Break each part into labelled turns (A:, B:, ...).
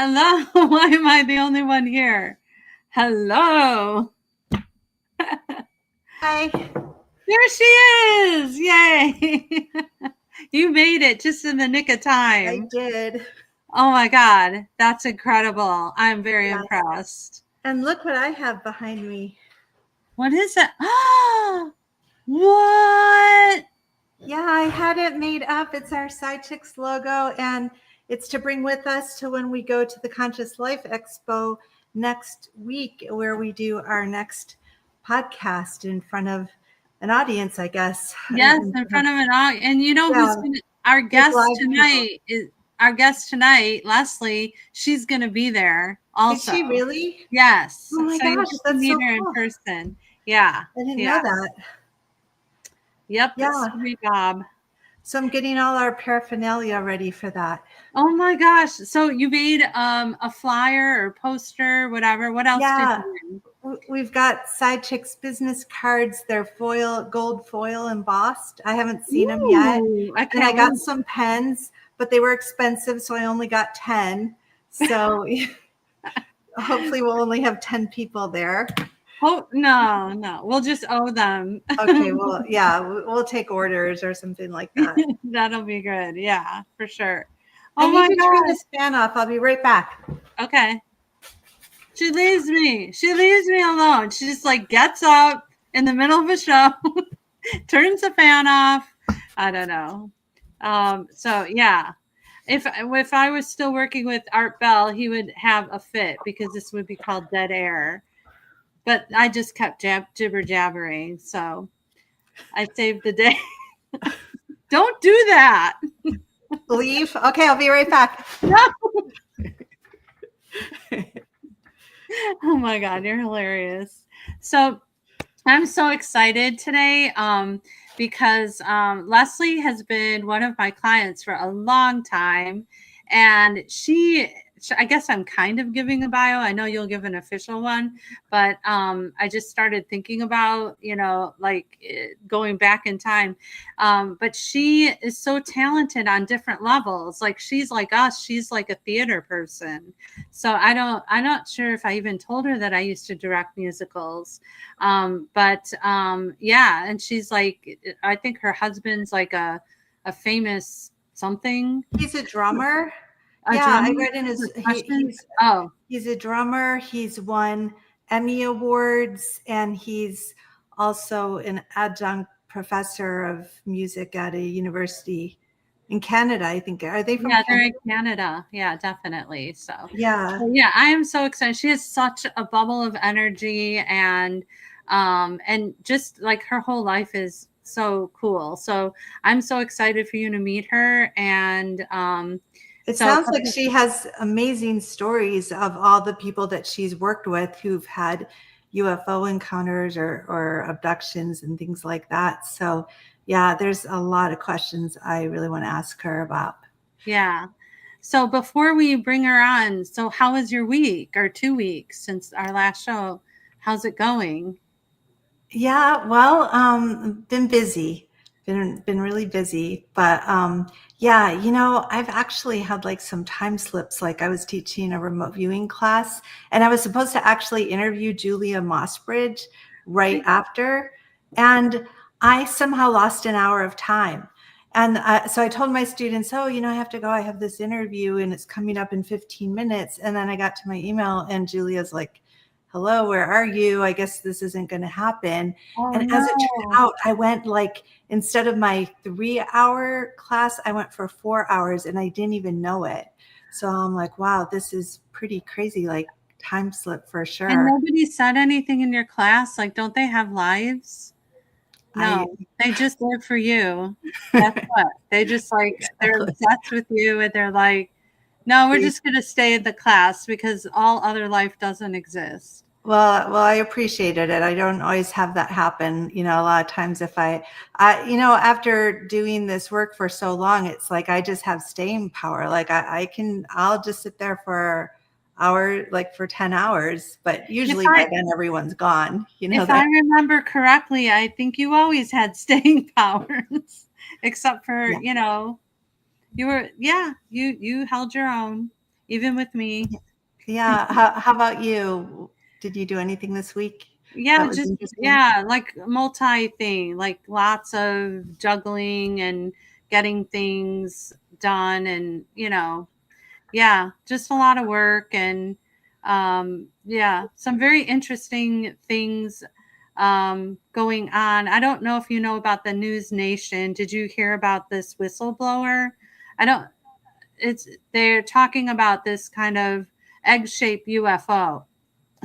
A: Hello. Why am I the only one here? Hello.
B: Hi.
A: There she is. Yay. You made it just in the nick of time.
B: I did.
A: Oh my God. That's incredible. I'm very
B: Yes.
A: impressed.
B: And look what I have behind me.
A: What is it? Oh, what?
B: Yeah, I had it made up. It's our Psi Chicks logo, and it's to bring with us to when we go to the Conscious Life Expo next week, where we do our next podcast in front of an audience, I guess.
A: Yes, in front of an audience. And you know who's our guest tonight is our guest tonight, Lesley. She's going to be there also.
B: Is she really?
A: Yes.
B: Oh my gosh, that's
A: meet
B: so
A: her
B: cool.
A: in person. Yeah.
B: I didn't know that.
A: Yep.
B: Yeah.
A: Sweet Bob.
B: So I'm getting all our paraphernalia ready for that.
A: Oh my gosh. So you made a flyer or poster, whatever. What else did you do?
B: We've got Psi Chicks business cards. They're gold foil embossed. I haven't seen them yet. And I got some pens, but they were expensive, so I only got 10. So hopefully we'll only have 10 people there.
A: Oh, no. We'll just owe them.
B: Okay, well, yeah, we'll take orders or something like that.
A: That'll be good. Yeah, for sure.
B: Oh my God. I need to turn this fan off. I'll be right back.
A: Okay. She leaves me. She leaves me alone. She just like gets up in the middle of a show, turns the fan off. I don't know. So yeah. If I was still working with Art Bell, he would have a fit because this would be called dead air. But I just kept jibber jabbering, so I saved the day. Don't do that.
B: Leave? Okay, I'll be right back.
A: No. Oh my God, you're hilarious. So I'm so excited today because Lesley has been one of my clients for a long time, and I guess I'm kind of giving a bio. I know you'll give an official one, but I just started thinking about, like going back in time. But she is so talented on different levels. Like she's like us. She's like a theater person. So I'm not sure if I even told her that I used to direct musicals. But yeah. And she's like, I think her husband's like a famous something.
B: He's a drummer. I read in his. He's a drummer. He's won Emmy Awards, and he's also an adjunct professor of music at a university in Canada. I think. Are they from?
A: Yeah, they're in Canada. Yeah, definitely. So
B: yeah,
A: I am so excited. She has such a bubble of energy, and just like her whole life is so cool. So I'm so excited for you to meet her, and
B: it sounds like she has amazing stories of all the people that she's worked with who've had UFO encounters or abductions and things like that. So yeah, there's a lot of questions I really want to ask her about.
A: Yeah. So before we bring her on, so how was your week or 2 weeks since our last show? How's it going?
B: Yeah, well, been busy. Been really busy, but yeah, I've actually had like some time slips. Like I was teaching a remote viewing class, and I was supposed to actually interview Julia Mossbridge right after, and I somehow lost an hour of time. And so I told my students, I have to go. I have this interview, and it's coming up in 15 minutes. And then I got to my email, and Julia's like, hello, where are you? I guess this isn't going to happen. As it turned out, I went instead of my 3-hour class, I went for 4 hours, and I didn't even know it. So I'm like, wow, this is pretty crazy, like time slip for sure.
A: And nobody said anything in your class? Like, don't they have lives? No, they just live for you. That's what. They just they're obsessed with you, and they're like, no, we're just going to stay in the class because all other life doesn't exist.
B: Well, I appreciated it. I don't always have that happen. A lot of times if after doing this work for so long, it's like, I just have staying power. Like I'll just sit there for for 10 hours, but usually by then everyone's gone.
A: If I remember correctly, I think you always had staying powers, except for, you held your own. even with me.
B: Yeah. How about you? Did you do anything this week
A: Yeah,
B: that was
A: just
B: interesting?
A: yeah, like multi thing, like lots of juggling and getting things done, and yeah, just a lot of work, and yeah, some very interesting things going on. I don't know if you know about the News Nation. Did you hear about this whistleblower? I don't. It's they're talking about this kind of egg-shaped UFO.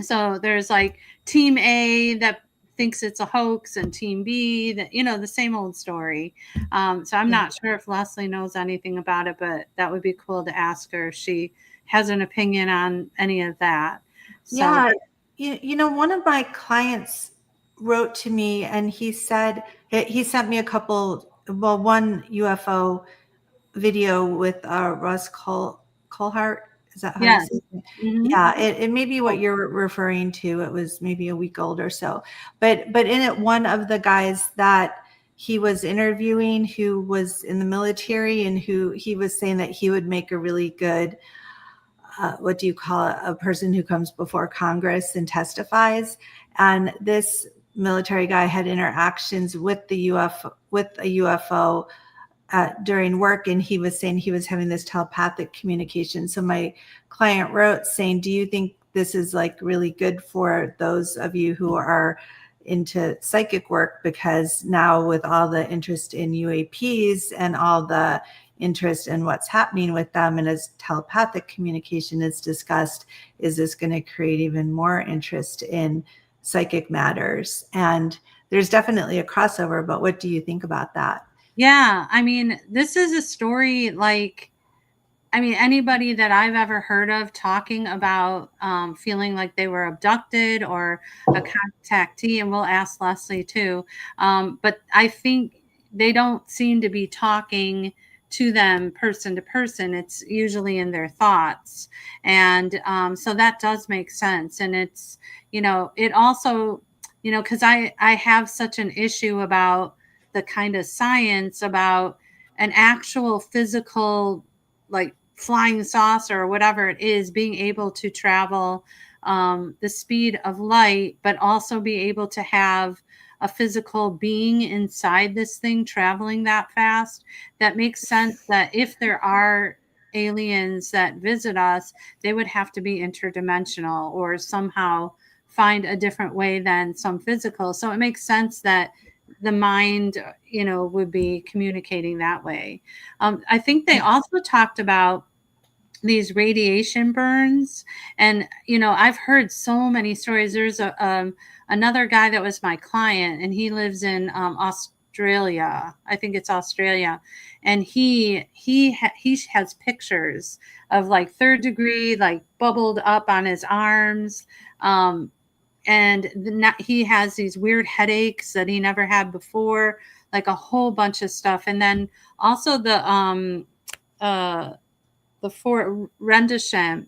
A: So there's like team A that thinks it's a hoax, and team B that, the same old story. So I'm
B: Yeah.
A: not sure if Lesley knows anything about it, but that would be cool to ask her if she has an opinion on any of that. So
B: Yeah. One of my clients wrote to me and he said he sent me a couple, well, one UFO video with Russ Colhart. Is that how you say
A: yes.
B: it?
A: Hmm.
B: Yeah, it may be what you're referring to. It was maybe a week old or so. But in it, one of the guys that he was interviewing who was in the military and who he was saying that he would make a really good what do you call it, a person who comes before Congress and testifies. And this military guy had interactions with a UFO during work, and he was saying he was having this telepathic communication. So my client wrote saying, do you think this is like really good for those of you who are into psychic work? Because now with all the interest in UAPs and all the interest in what's happening with them, and as telepathic communication is discussed, is this going to create even more interest in psychic matters? And there's definitely a crossover, but what do you think about that?
A: Yeah, I mean, this is a story like, I mean, anybody that I've ever heard of talking about feeling like they were abducted or a contactee, and we'll ask Lesley too. But I think they don't seem to be talking to them person to person. It's usually in their thoughts. And so that does make sense. And it's, it also, because I have such an issue about the kind of science about an actual physical, like flying saucer or whatever it is, being able to travel the speed of light, but also be able to have a physical being inside this thing traveling that fast. That makes sense that if there are aliens that visit us, they would have to be interdimensional or somehow find a different way than some physical. So it makes sense that the mind, would be communicating that way. I think they also talked about these radiation burns, and I've heard so many stories. There's another guy that was my client, and he lives in Australia. I think it's Australia, and he has pictures of like third degree, like bubbled up on his arms. And he has these weird headaches that he never had before, like a whole bunch of stuff. And then also uh the Fort Rendlesham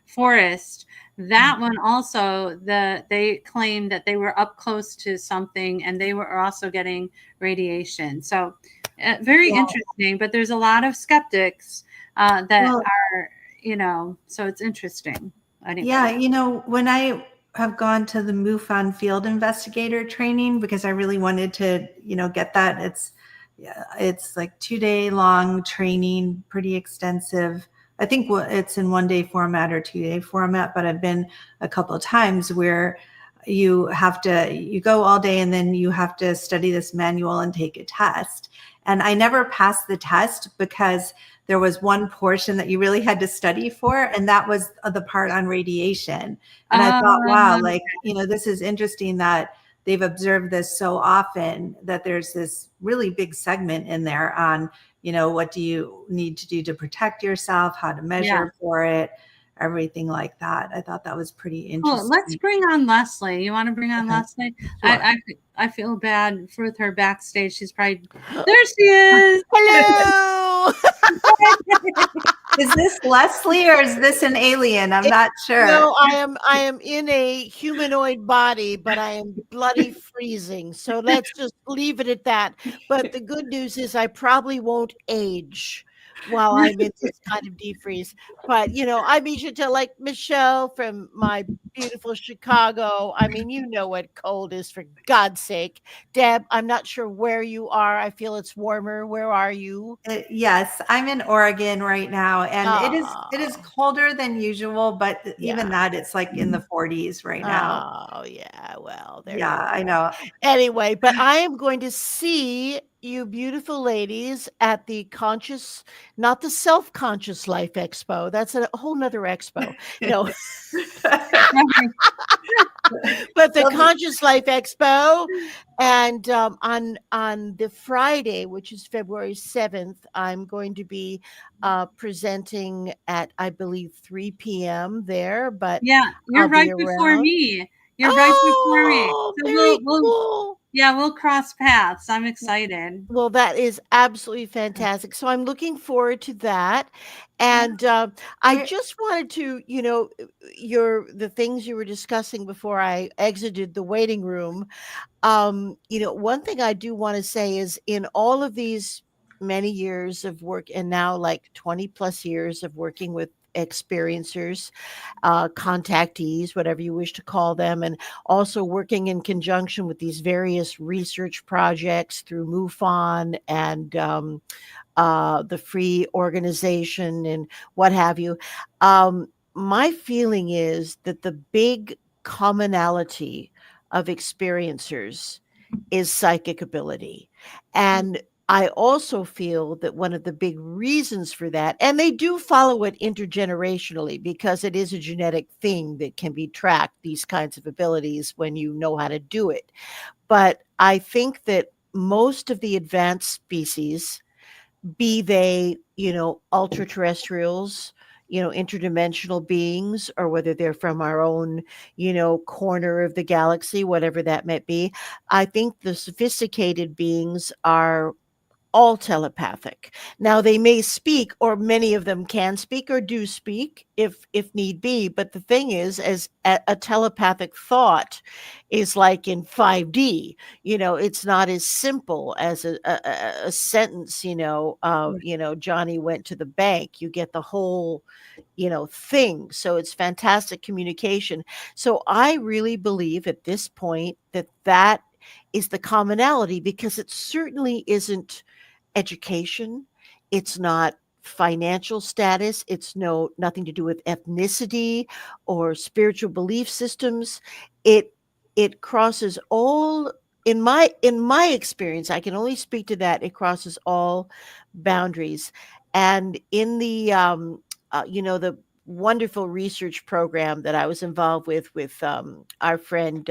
A: forest. That one also, they claimed that they were up close to something, and they were also getting radiation. So very
B: Yeah.
A: interesting. But there's a lot of skeptics that
B: Well,
A: are, so it's interesting.
B: yeah,
A: Anyway.
B: when I have gone to the MUFON field investigator training because I really wanted to, get that. Yeah, it's like 2 day long training, pretty extensive. I think it's in 1 day format or 2 day format, but I've been a couple of times where you go all day and then you have to study this manual and take a test. And I never passed the test because there was one portion that you really had to study for, and that was the part on radiation. And I thought, wow,
A: Um,
B: like, this is interesting that they've observed this so often, that there's this really big segment in there on, what do you need to do to protect yourself, how to
A: yeah.
B: measure for it, everything like that. I thought that was pretty
A: Cool. Let's
B: interesting.
A: bring on Lesley. You want to bring on
B: Okay,
A: Lesley?
B: sure.
A: I feel bad for with her backstage. She's probably there. She is.
C: Hello.
B: Is this Lesley or is this an alien? I'm
C: It,
B: not sure.
C: no, I am in a humanoid body, but I am bloody freezing. So let's just leave it at that. But the good news is I probably won't age while I'm in this kind of deep freeze. But I meet you to like Michelle from my beautiful Chicago. I mean, you know what cold is, for God's sake. Deb, I'm not sure where you are. I feel it's warmer. Where are you?
B: Yes, I'm in Oregon right now, and it is
C: Oh,
B: colder than usual, but even
C: yeah.
B: that, it's like in the 40s right now.
C: Oh, yeah. Well, there
B: Yeah,
C: you
B: I
C: go.
B: know.
C: Anyway, but I am going to see you beautiful ladies at the conscious, not the self-conscious life expo. That's a whole nother expo. No, but the
B: Well,
C: conscious life expo. And on the Friday, which is February 7th, I'm going to be presenting at, I believe, 3 p.m. there, but
A: Yeah, you're
C: I'll
A: right
C: be
A: before
C: around.
A: me. You're right before me.
C: Oh,
A: So
C: very
A: we'll
C: cool.
A: yeah, we'll cross paths. I'm excited.
C: Well, that is absolutely fantastic. So I'm looking forward to that.
B: yeah,
C: And I
B: we're
C: just wanted to, the things you were discussing before I exited the waiting room. One thing I do want to say is, in all of these many years of work, and now like 20 plus years of working with experiencers, contactees, whatever you wish to call them, and also working in conjunction with these various research projects through MUFON and the free organization and what have you. My feeling is that the big commonality of experiencers is psychic ability. And I also feel that one of the big reasons for that, and they do follow it intergenerationally because it is a genetic thing that can be tracked, these kinds of abilities, when you know how to do it. But I think that most of the advanced species, be they, ultra terrestrials, interdimensional beings, or whether they're from our own, corner of the galaxy, whatever that might be, I think the sophisticated beings are all telepathic. Now they may speak, or many of them can speak or do speak if need be, but the thing is, as a telepathic thought is like in 5D, it's not as simple as a sentence, Johnny went to the bank. You get the whole, thing. So it's fantastic communication. So I really believe at this point that that is the commonality, because it certainly isn't education, it's not financial status, it's nothing to do with ethnicity or spiritual belief systems. It crosses all, in my experience, I can only speak to that, it crosses all boundaries. And in the the wonderful research program that I was involved with our friend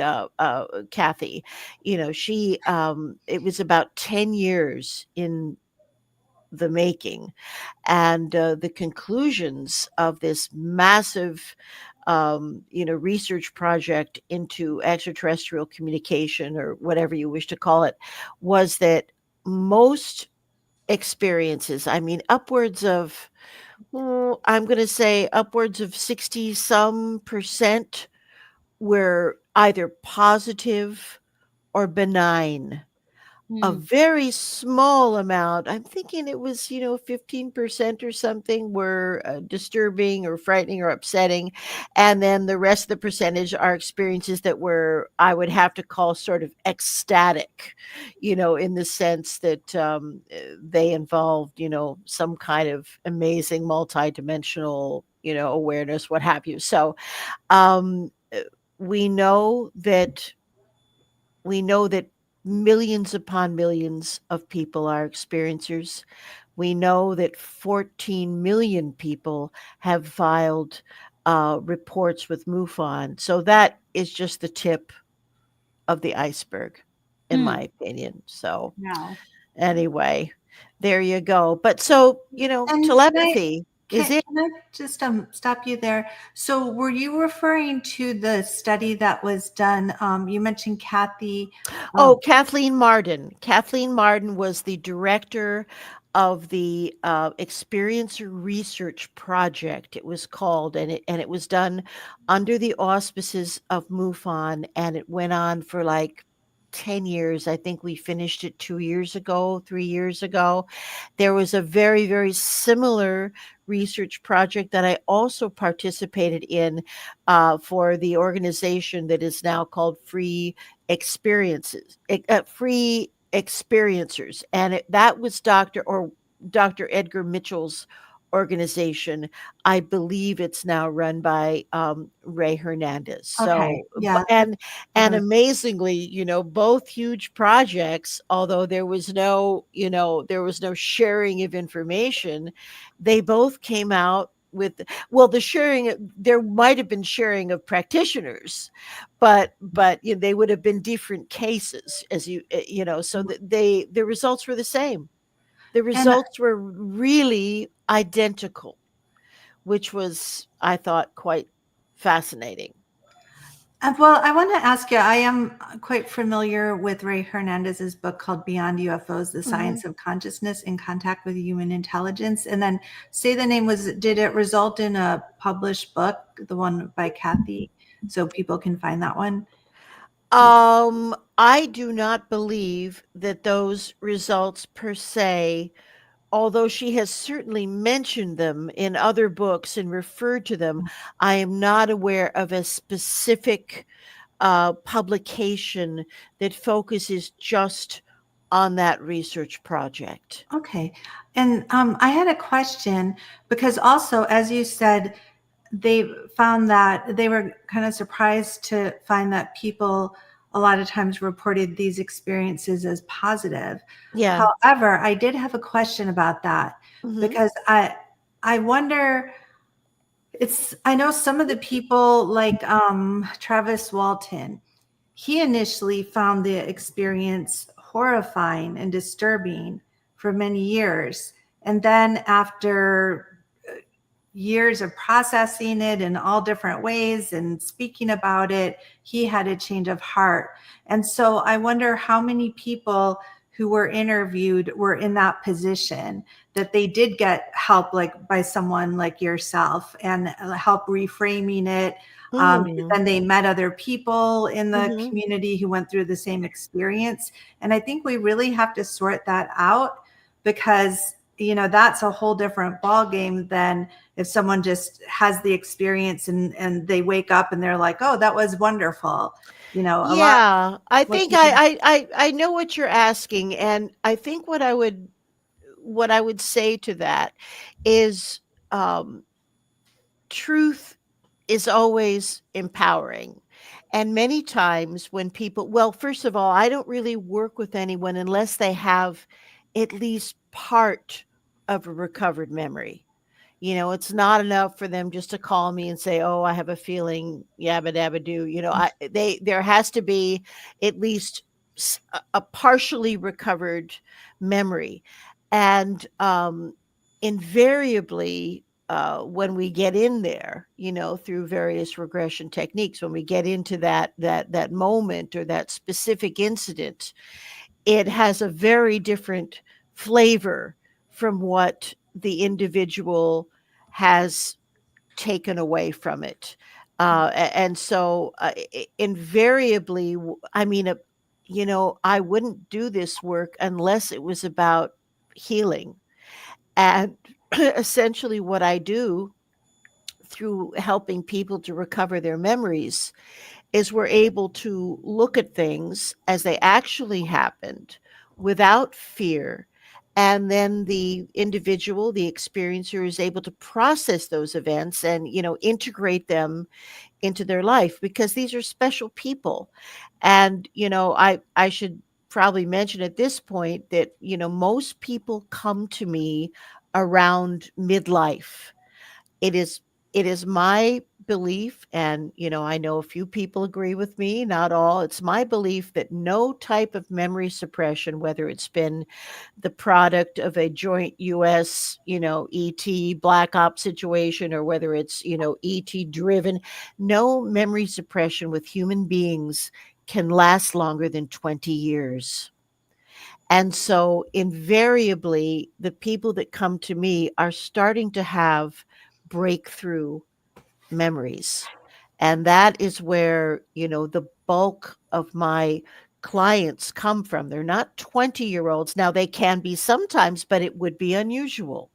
C: Kathy, she it was about 10 years in the making, and the conclusions of this massive research project into extraterrestrial communication, or whatever you wish to call it, was that most experiences, I mean, upwards of, I'm going to say upwards of 60 some percent, were either positive or benign. A
A: Hmm.
C: very small amount, I'm thinking it was, 15% or something, were disturbing or frightening or upsetting. And then the rest of the percentage are experiences that were, I would have to call, sort of ecstatic, in the sense that they involved, some kind of amazing multidimensional, awareness, what have you. So um, uh, we know that we know that millions upon millions of people are experiencers. We know that 14 million people have filed reports with MUFON. So that is just the tip of the iceberg, in
A: Hmm.
C: my opinion. So,
A: Wow.
C: anyway, there you go. But so,
B: and
C: telepathy is it.
B: can I just stop you there? So were you referring to the study that was done? You mentioned Kathy.
C: Oh,
B: Um,
C: Kathleen Marden. Kathleen Marden was the director of the Experiencer Research Project. It was called, and it was done under the auspices of MUFON, and it went on for like 10 years. I think we finished it 2 years ago, 3 years ago. There was a very, very similar research project that I also participated in for the organization that is now called Free Experiencers, and that was Dr. Edgar Mitchell's organization. I believe it's now run by Ray Hernandez.
B: Okay.
C: So,
B: Yeah.
C: and amazingly, both huge projects, although there was no sharing of information, they both came out with, well, there might have been sharing of practitioners, but they would have been different cases, as so that the results were the same. The
B: And
C: results were really identical, which was, I thought, quite fascinating.
B: well, I want to ask you, I am quite familiar with Ray Hernandez's book called Beyond UFOs, The
C: Mhm.
B: Science of Consciousness in Contact with Human Intelligence. And then say the name did it result in a published book, the one by Kathy, so people can find that one?
C: I do not believe that those results per se, although she has certainly mentioned them in other books and referred to them, I am not aware of a specific publication that focuses just on that research project.
B: Okay. And I had a question because also, as you said, they found that they were kind of surprised to find that people a lot of times reported these experiences as positive.
C: Yeah.
B: However, I did have a question about that
C: Hmm.
B: because I wonder, I know some of the people like Travis Walton, he initially found the experience horrifying and disturbing for many years. And then after years of processing it in all different ways and speaking about it, he had a change of heart. And so I wonder how many people who were interviewed were in that position, that they did get help like by someone like yourself and help reframing it.
C: Hmm.
B: Then they met other people in the
C: Hmm.
B: community who went through the same experience. And I think we really have to sort that out because that's a whole different ball game than if someone just has the experience and they wake up and they're like, oh, that was wonderful. A lot.
C: Yeah, I
B: What
C: think
B: do you think?
C: I know what you're asking, and I think what I would say to that is, um, truth is always empowering. And many times when people, well, first of all, I don't really work with anyone unless they have at least part of a recovered memory. It's not enough for them just to call me and say, "Oh, I have a feeling, yabba dabba do." There has to be at least a partially recovered memory, and invariably, when we get in there, through various regression techniques, when we get into that moment or that specific incident, it has a very different flavor from what the individual has taken away from it. And so, invariably, I mean, I wouldn't do this work unless it was about healing. And essentially, what I do through helping people to recover their memories is we're able to look at things as they actually happened without fear. And then the individual, the experiencer, is able to process those events and, integrate them into their life, because these are special people. And, I should probably mention at this point that, most people come to me around midlife. It is my belief, and I know a few people agree with me, not all. It's my belief that no type of memory suppression, whether it's been the product of a joint US, ET black ops situation, or whether it's, ET driven, no memory suppression with human beings can last longer than 20 years. And so invariably, the people that come to me are starting to have breakthrough memories. And that is where, the bulk of my clients come from. They're not 20-year-olds. Now they can be sometimes, but it would be unusual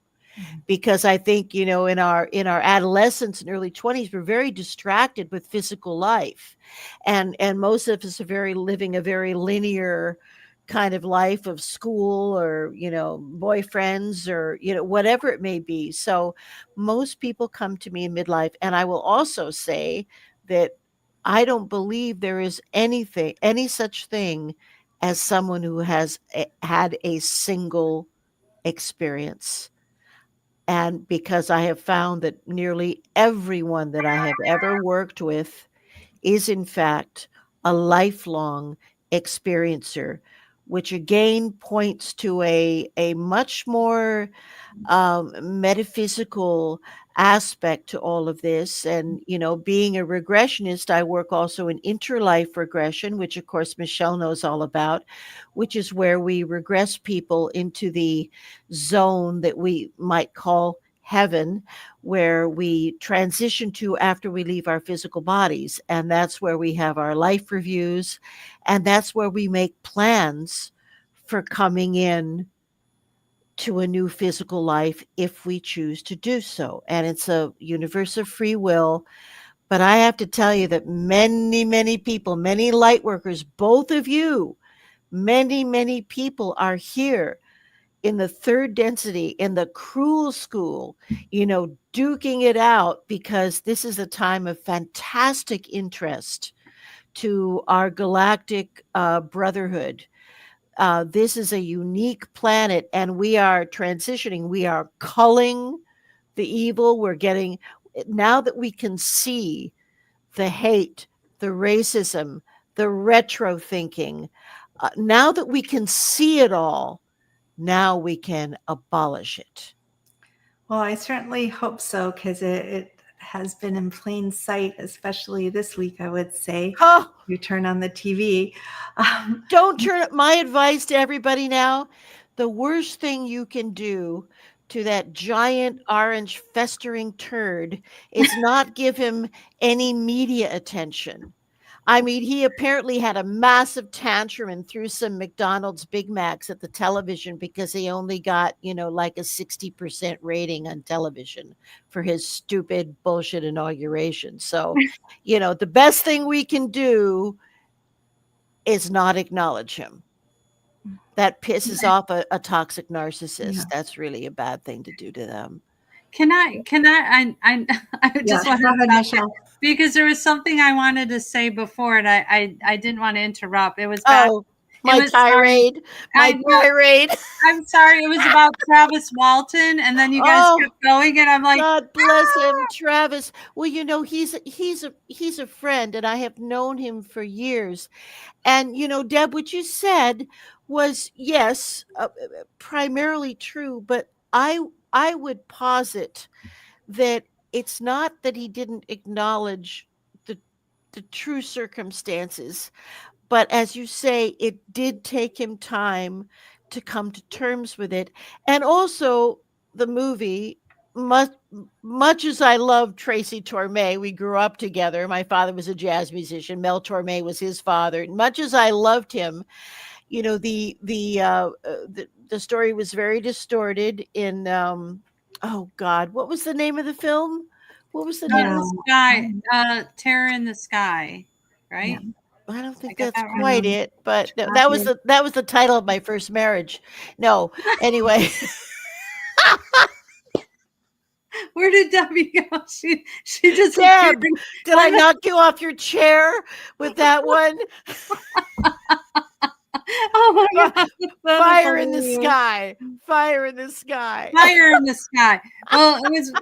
C: because I think, in our adolescence and early 20s, we're very distracted with physical life. And most of us are very living a very linear kind of life of school or, boyfriends or, whatever it may be. So most people come to me in midlife. And I will also say that I don't believe there is any such thing as someone who has had a single experience. And because I have found that nearly everyone that I have ever worked with is, in fact, a lifelong experiencer, which again points to a much more metaphysical aspect to all of this. And, being a regressionist, I work also in interlife regression, which of course Michelle knows all about, which is where we regress people into the zone that we might call heaven, where we transition to after we leave our physical bodies. And that's where we have our life reviews. And that's where we make plans for coming in to a new physical life if we choose to do so. And it's a universe of free will. But I have to tell you that many, many people, many light workers, both of you, many, many people are here in the third density, in the cruel school, duking it out because this is a time of fantastic interest to our galactic brotherhood. This is a unique planet, and we are transitioning. We are culling the evil. We're getting, now that we can see the hate, the racism, the retro thinking, now that we can see it all, now we can abolish it.
B: Well, I certainly hope so, because it has been in plain sight, especially this week, I would say.
C: Oh,
B: You turn on the TV. Um,
C: don't turn it. My advice to everybody now, the worst thing you can do to that giant orange festering turd is not give him any media attention. I mean, he apparently had a massive tantrum and threw some McDonald's Big Macs at the television because he only got, like a 60% rating on television for his stupid bullshit inauguration. So, the best thing we can do is not acknowledge him. That pisses off a toxic narcissist.
B: yeah,
C: That's really a bad thing to do to them.
A: I
B: yeah.
A: just want
B: Go
A: to
B: ahead,
A: stop there
B: Michelle.
A: because there was something I wanted to say before, and I didn't want to interrupt. It was back.
C: Oh,
A: It
C: my
A: was sorry.
C: tirade, my
A: Yeah,
C: tirade.
A: I'm sorry. It was about Travis Walton, and then you guys
C: Oh,
A: kept going, and I'm like,
C: God bless him,
A: ah!
C: Travis. Well, he's a friend, and I have known him for years. And Deb, what you said was, yes, primarily true, but I would posit that it's not that he didn't acknowledge the the true circumstances, but as you say, it did take him time to come to terms with it. And also, the movie, much, much as I love Tracy Torme, we grew up together. My father was a jazz musician. Mel Torme was his father. Much as I loved him, the story was very distorted in, oh God, what was the name of the film? What was the name of
B: Yeah,
A: The
C: the
A: sky, Terror in the Sky,
B: yeah.
A: right?
C: I don't
A: I
C: think
A: got
C: that's
A: that right.
C: quite
B: Um,
C: it, but that was
B: Chocolate.
C: the title of my first marriage. No, anyway,
A: Where did Debbie go? She disappeared.
C: Deb, did I knock you off your chair with that one?
A: Oh my
C: Fi-
A: god, that is
C: Fire in the
A: hilarious.
C: sky, fire in the sky.
A: Fire in the sky. Well, it was.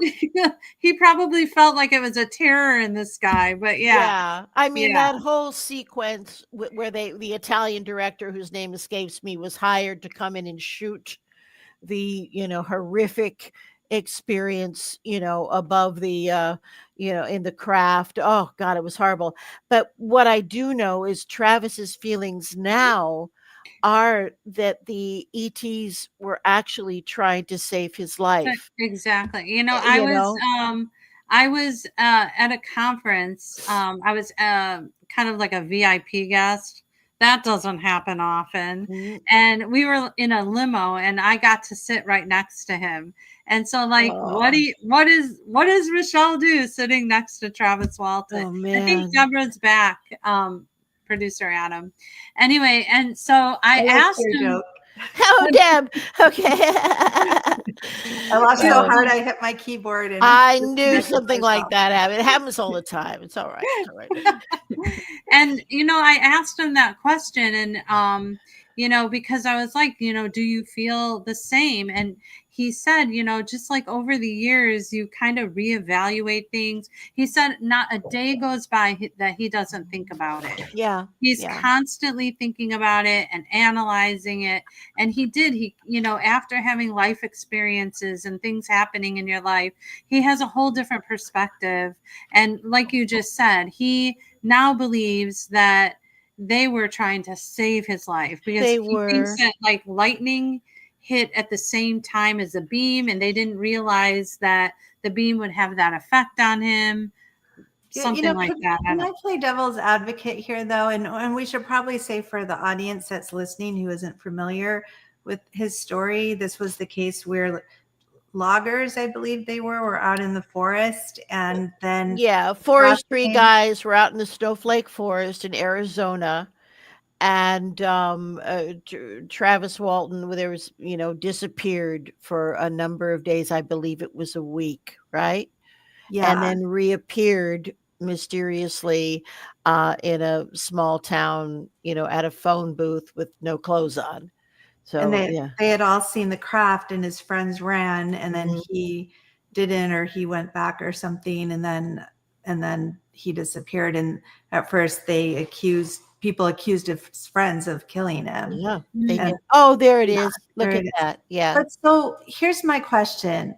A: He probably felt like it was a terror in the sky, but yeah,
C: Yeah, I mean
A: yeah.
C: that whole sequence where the Italian director whose name escapes me was hired to come in and shoot the horrific experience above the in the craft. Oh God, it was horrible. But what I do know is Travis's feelings now are that the ETs were actually trying to save his life.
A: Exactly.
C: You know?
A: I was at a conference. I was kind of like a VIP guest. That doesn't happen often.
C: Mm.
A: And we were in a limo, and I got to sit right next to him. And so, like,
C: Oh,
A: what does Michelle do sitting next to Travis Walton?
C: oh
A: I think
C: man.
A: Deborah's back, producer Adam. Anyway, and so I
B: I like
A: asked
B: your
A: him.
B: joke.
C: Oh, Deb. Okay.
B: I laughed so
C: So
B: hard I hit my keyboard and
C: I knew
B: disconnected
C: something like
B: myself.
C: that happened. It happens all the time. It's all right. It's all right.
A: And I asked him that question, and because I was like, do you feel the same? And he said, just like over the years you kind of reevaluate things. He said not a day goes by that he doesn't think about it.
C: Yeah.
A: He's
C: Yeah.
A: constantly thinking about it and analyzing it. And he after having life experiences and things happening in your life, he has a whole different perspective. And like you just said, he now believes that they were trying to save his life, because
C: They
A: he thinks
C: were.
A: that like lightning hit at the same time as a beam, and they didn't realize that the beam would have that effect on him. Something like that.
B: Can I play devil's advocate here, though? And we should probably say for the audience that's listening who isn't familiar with his story, this was the case where loggers, I believe they were out in the forest, and then
C: Yeah,
B: Ross
C: forestry
B: came.
C: guys were out in the Snowflake Forest in Arizona, and Travis Walton, there was, disappeared for a number of days. I believe it was a week, right? And
B: Yeah,
C: then reappeared mysteriously in a small town, at a phone booth with no clothes on.
B: and
C: So yeah.
B: they had all seen the craft, and his friends ran, and then
C: Mhm.
B: he didn't, or he went back or something, and then he disappeared. And at first people accused his friends of killing him.
C: Yeah, they
A: Mhm.
C: did.
B: And
C: Oh, there it
B: yeah,
C: is.
B: there
C: Look at
B: it is.
C: that. Yeah.
B: But so here's my question.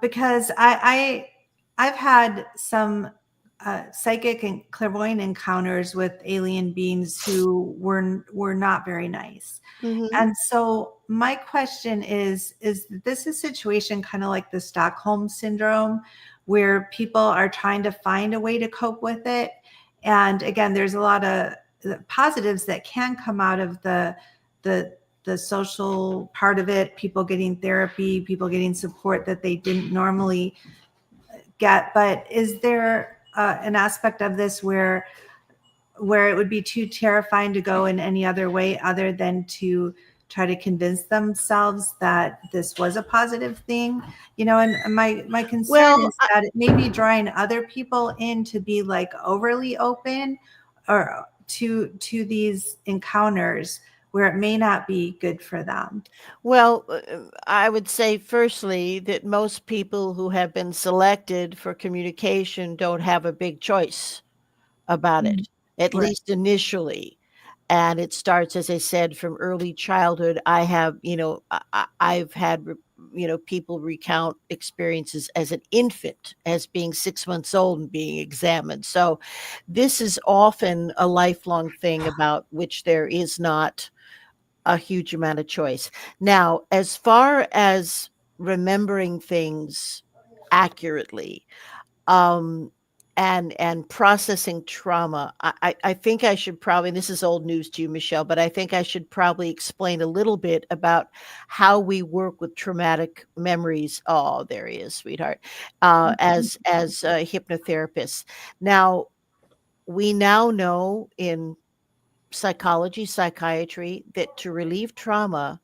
B: Because I've had some psychic and clairvoyant encounters with alien beings who were not very nice.
C: Mhm.
B: And so my question is this a situation kind of like the Stockholm syndrome, where people are trying to find a way to cope with it? And again, there's a lot of positives that can come out of the the social part of it, people getting therapy, people getting support that they didn't normally get. But is there an aspect of this where it would be too terrifying to go in any other way other than to try to convince themselves that this was a positive thing? And my concern
C: Well,
B: is that it may be drawing other people in to be like overly open or to these encounters where it may not be good for them.
C: I would say firstly that most people who have been selected for communication don't have a big choice about
A: Mhm.
C: it, at
B: Right.
C: least initially. And it starts, as I said, from early childhood. I have, I've had, people recount experiences as an infant, as being 6 months old and being examined. So this is often a lifelong thing about which there is not a huge amount of choice. Now, as far as remembering things accurately, um, and processing trauma, I think I should probably, this is old news to you, Michelle, but I think I should probably explain a little bit about how we work with traumatic memories. Oh, there he is, sweetheart. As hypnotherapists. Now, we now know in psychology, psychiatry, that to relieve trauma,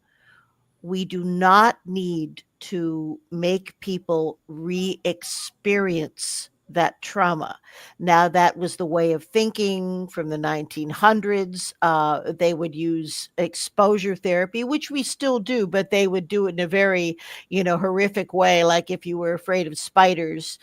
C: we do not need to make people re experience that trauma. Now, that was the way of thinking from the 1900s. They would use exposure therapy, which we still do, but they would do it in a very, horrific way. Like if you were afraid of spiders,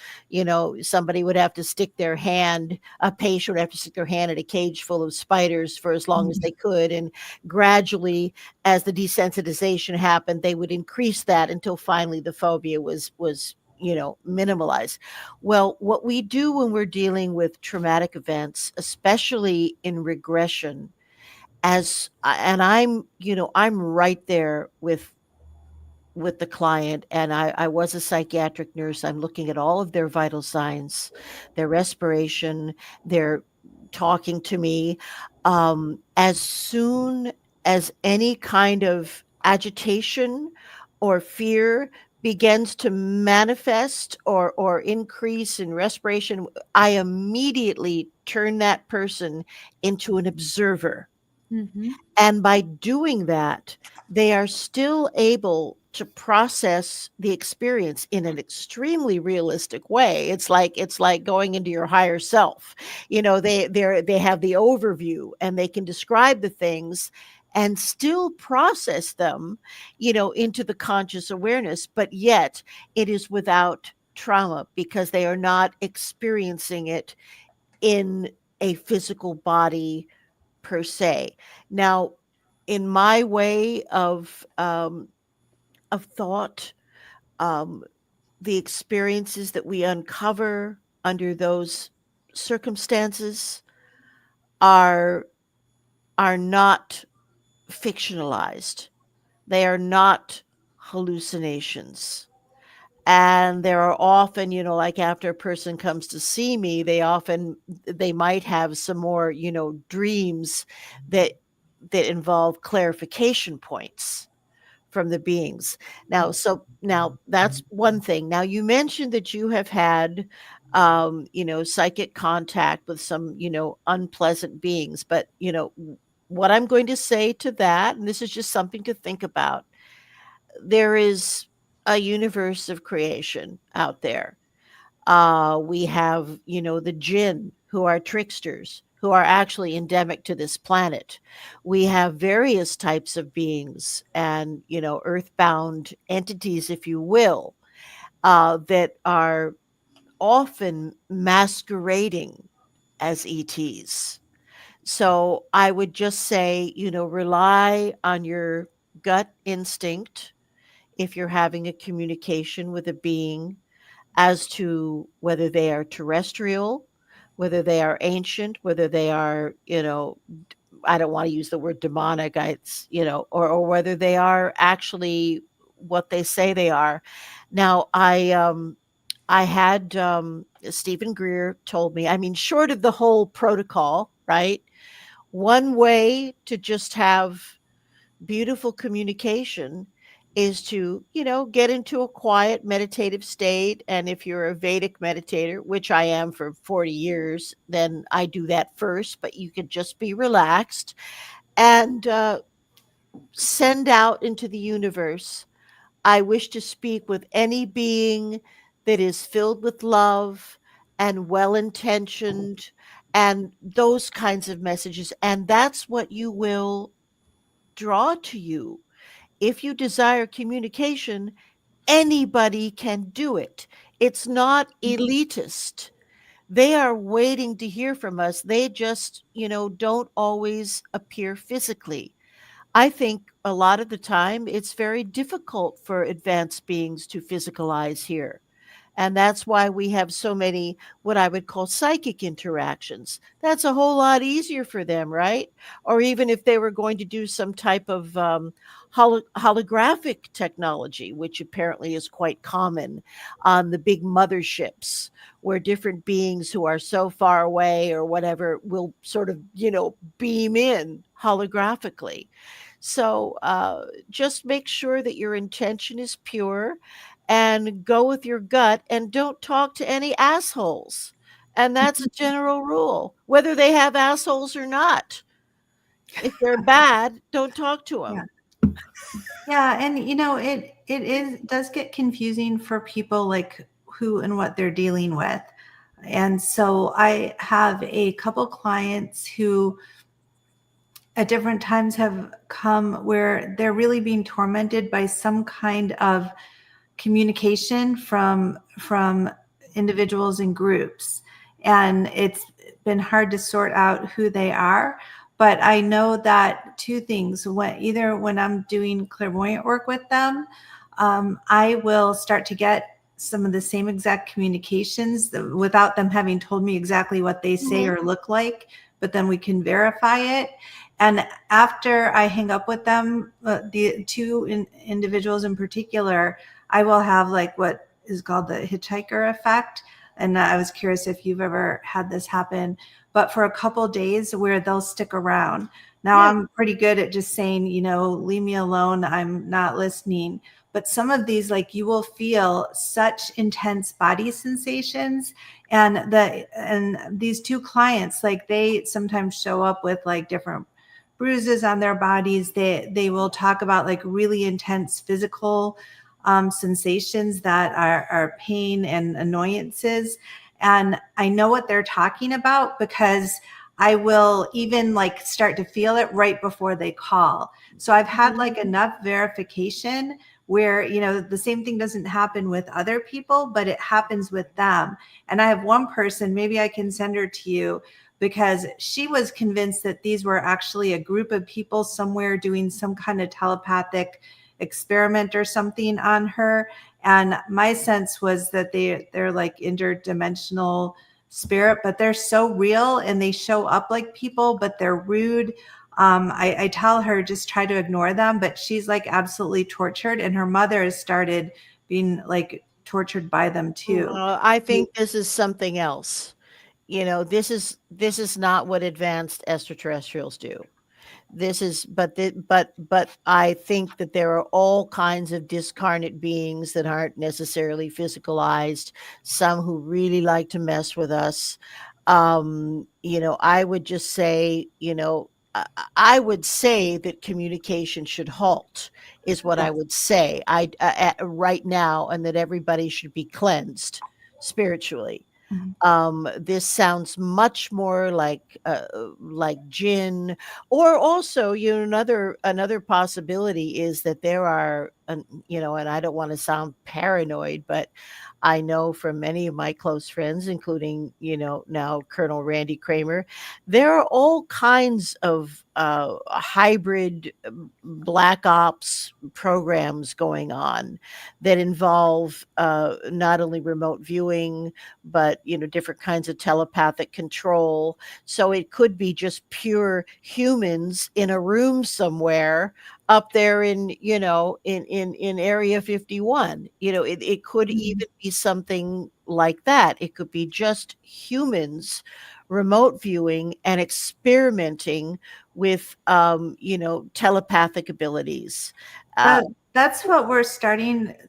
C: somebody would have to stick their hand, a patient would have to stick their hand in a cage full of spiders for as long as they could. And gradually, as the desensitization happened, they would increase that until finally the phobia was minimalized. Well, what we do when we're dealing with traumatic events, especially in regression, And I'm, I'm right there with the client, and I was a psychiatric nurse. I'm looking at all of their vital signs, their respiration, their talking to me. As soon as any kind of agitation or fear begins to manifest or increase in respiration, I immediately turn that person into an observer.
A: Mhm.
C: And by doing that, they are still able to process the experience in an extremely realistic way. It's like going into your higher self. They have the overview and they can describe the things and still process them, into the conscious awareness, but yet it is without trauma because they are not experiencing it in a physical body per se. Now, in my way of thought, um, the experiences that we uncover under those circumstances are are not fictionalized. They are not hallucinations. And there are often, like after a person comes to see me, they might have some more, dreams that involve clarification points from the beings. Now that's one thing. Now you mentioned that you have had psychic contact with some, unpleasant beings, but what I'm going to say to that, and this is just something to think about, there is a universe of creation out there. We have, the jinn, who are tricksters, who are actually endemic to this planet. We have various types of beings and, earthbound entities, if you will, that are often masquerading as ETs. So I would just say, rely on your gut instinct if you're having a communication with a being as to whether they are terrestrial, whether they are ancient, whether they are, I don't want to use the word demonic, or whether they are actually what they say they are. Now, I had Stephen Greer told me, I mean, short of the whole protocol, right? One way to just have beautiful communication is to, get into a quiet meditative state. And if you're a Vedic meditator, which I am for 40 years, then I do that first, but you could just be relaxed and send out into the universe. I wish to speak with any being that is filled with love and well intentioned and those kinds of messages. And that's what you will draw to you. If you desire communication, anybody can do it. It's not elitist. They are waiting to hear from us. They just, don't always appear physically. I think a lot of the time it's very difficult for advanced beings to physicalize here. And that's why we have so many what I would call psychic interactions. That's a whole lot easier for them, right? Or even if they were going to do some type of holographic technology, which apparently is quite common on the big motherships, where different beings who are so far away or whatever will sort of, beam in holographically. So just make sure that your intention is pure and go with your gut and don't talk to any assholes. And that's a general rule, whether they have assholes or not. If they're bad, don't talk to
B: Yeah.
C: them.
B: Yeah, and it does get confusing for people like who and what they're dealing with. And so I have a couple clients who at different times have come where they're really being tormented by some kind of communication from individuals and groups, and it's been hard to sort out who they are. But I know that two things: when I'm doing clairvoyant work with them, I will start to get some of the same exact communications without them having told me exactly what they say or look like, but then we can verify it. And after I hang up with them, the two individuals in particular, I will have like what is called the hitchhiker effect. And I was curious if you've ever had this happen, but for a couple days where they'll stick around. Now I'm pretty good at just saying, leave me alone. I'm not listening. But some of these, like, you will feel such intense body sensations. And these two clients, like, they sometimes show up with like different bruises on their bodies. They will talk about like really intense physical sensations that are pain and annoyances. And I know what they're talking about because I will even like start to feel it right before they call. So I've had like enough verification where, the same thing doesn't happen with other people, but it happens with them. And I have one person, maybe I can send her to you, because she was convinced that these were actually a group of people somewhere doing some kind of telepathic experiment or something on her. And my sense was that they're like interdimensional spirit, but they're so real and they show up like people, but they're rude. I tell her just try to ignore them, but she's like absolutely tortured, and her mother has started being like tortured by them too.
C: I think this is something else. This is not what advanced extraterrestrials do. This is, but I think that there are all kinds of discarnate beings that aren't necessarily physicalized, some who really like to mess with us. I would just say, I would say that communication should halt, is what I would say. Right now, and that everybody should be cleansed spiritually. This sounds much more like jinn, or also, another possibility is that there are, and I don't want to sound paranoid, but I know from many of my close friends, including now Colonel Randy Kramer, there are all kinds of hybrid black ops programs going on that involve not only remote viewing, but different kinds of telepathic control. So it could be just pure humans in a room somewhere up there in area 51. It could even be something like that. It could be just humans remote viewing and experimenting with telepathic abilities.
B: That's what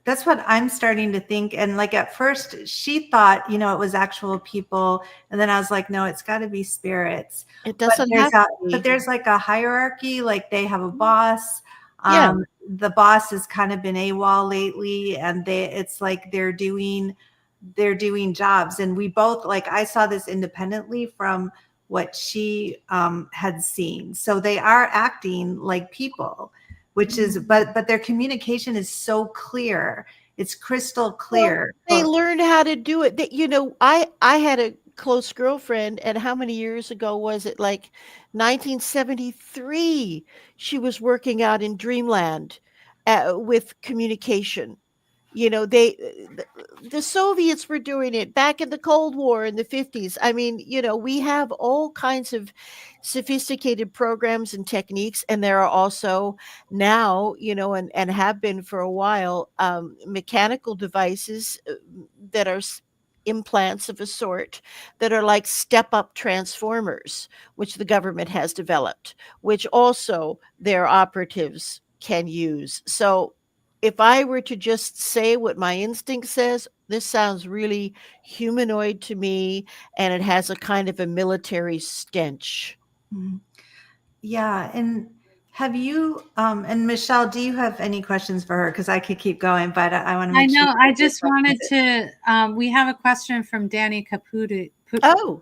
B: that's what I'm starting to think. And like at first she thought, it was actual people. And then I was like, no, it's got to be spirits.
C: It doesn't have to be.
B: But there's like a hierarchy, like they have a boss.
C: Yeah.
B: The boss has kind of been AWOL lately, and it's like they're doing jobs. And we both, like, I saw this independently from what she had seen. So they are acting like people, which is, but their communication is so clear. It's crystal clear.
C: Well, they learned how to do it. I had a close girlfriend, and how many years ago was it? Like 1973. She was working out in Dreamland with communication. The Soviets were doing it back in the Cold War in the 50s. I mean, we have all kinds of sophisticated programs and techniques, and there are also now, and have been for a while, mechanical devices that are implants of a sort that are like step up transformers, which the government has developed, which also their operatives can use. So if I were to just say what my instinct says, this sounds really humanoid to me, and it has a kind of a military stench.
B: Yeah. And have you, and Michelle, do you have any questions for her? Because I could keep going, but I want to make sure.
A: I just wanted to, we have a question from Danny Caputi.
C: Oh,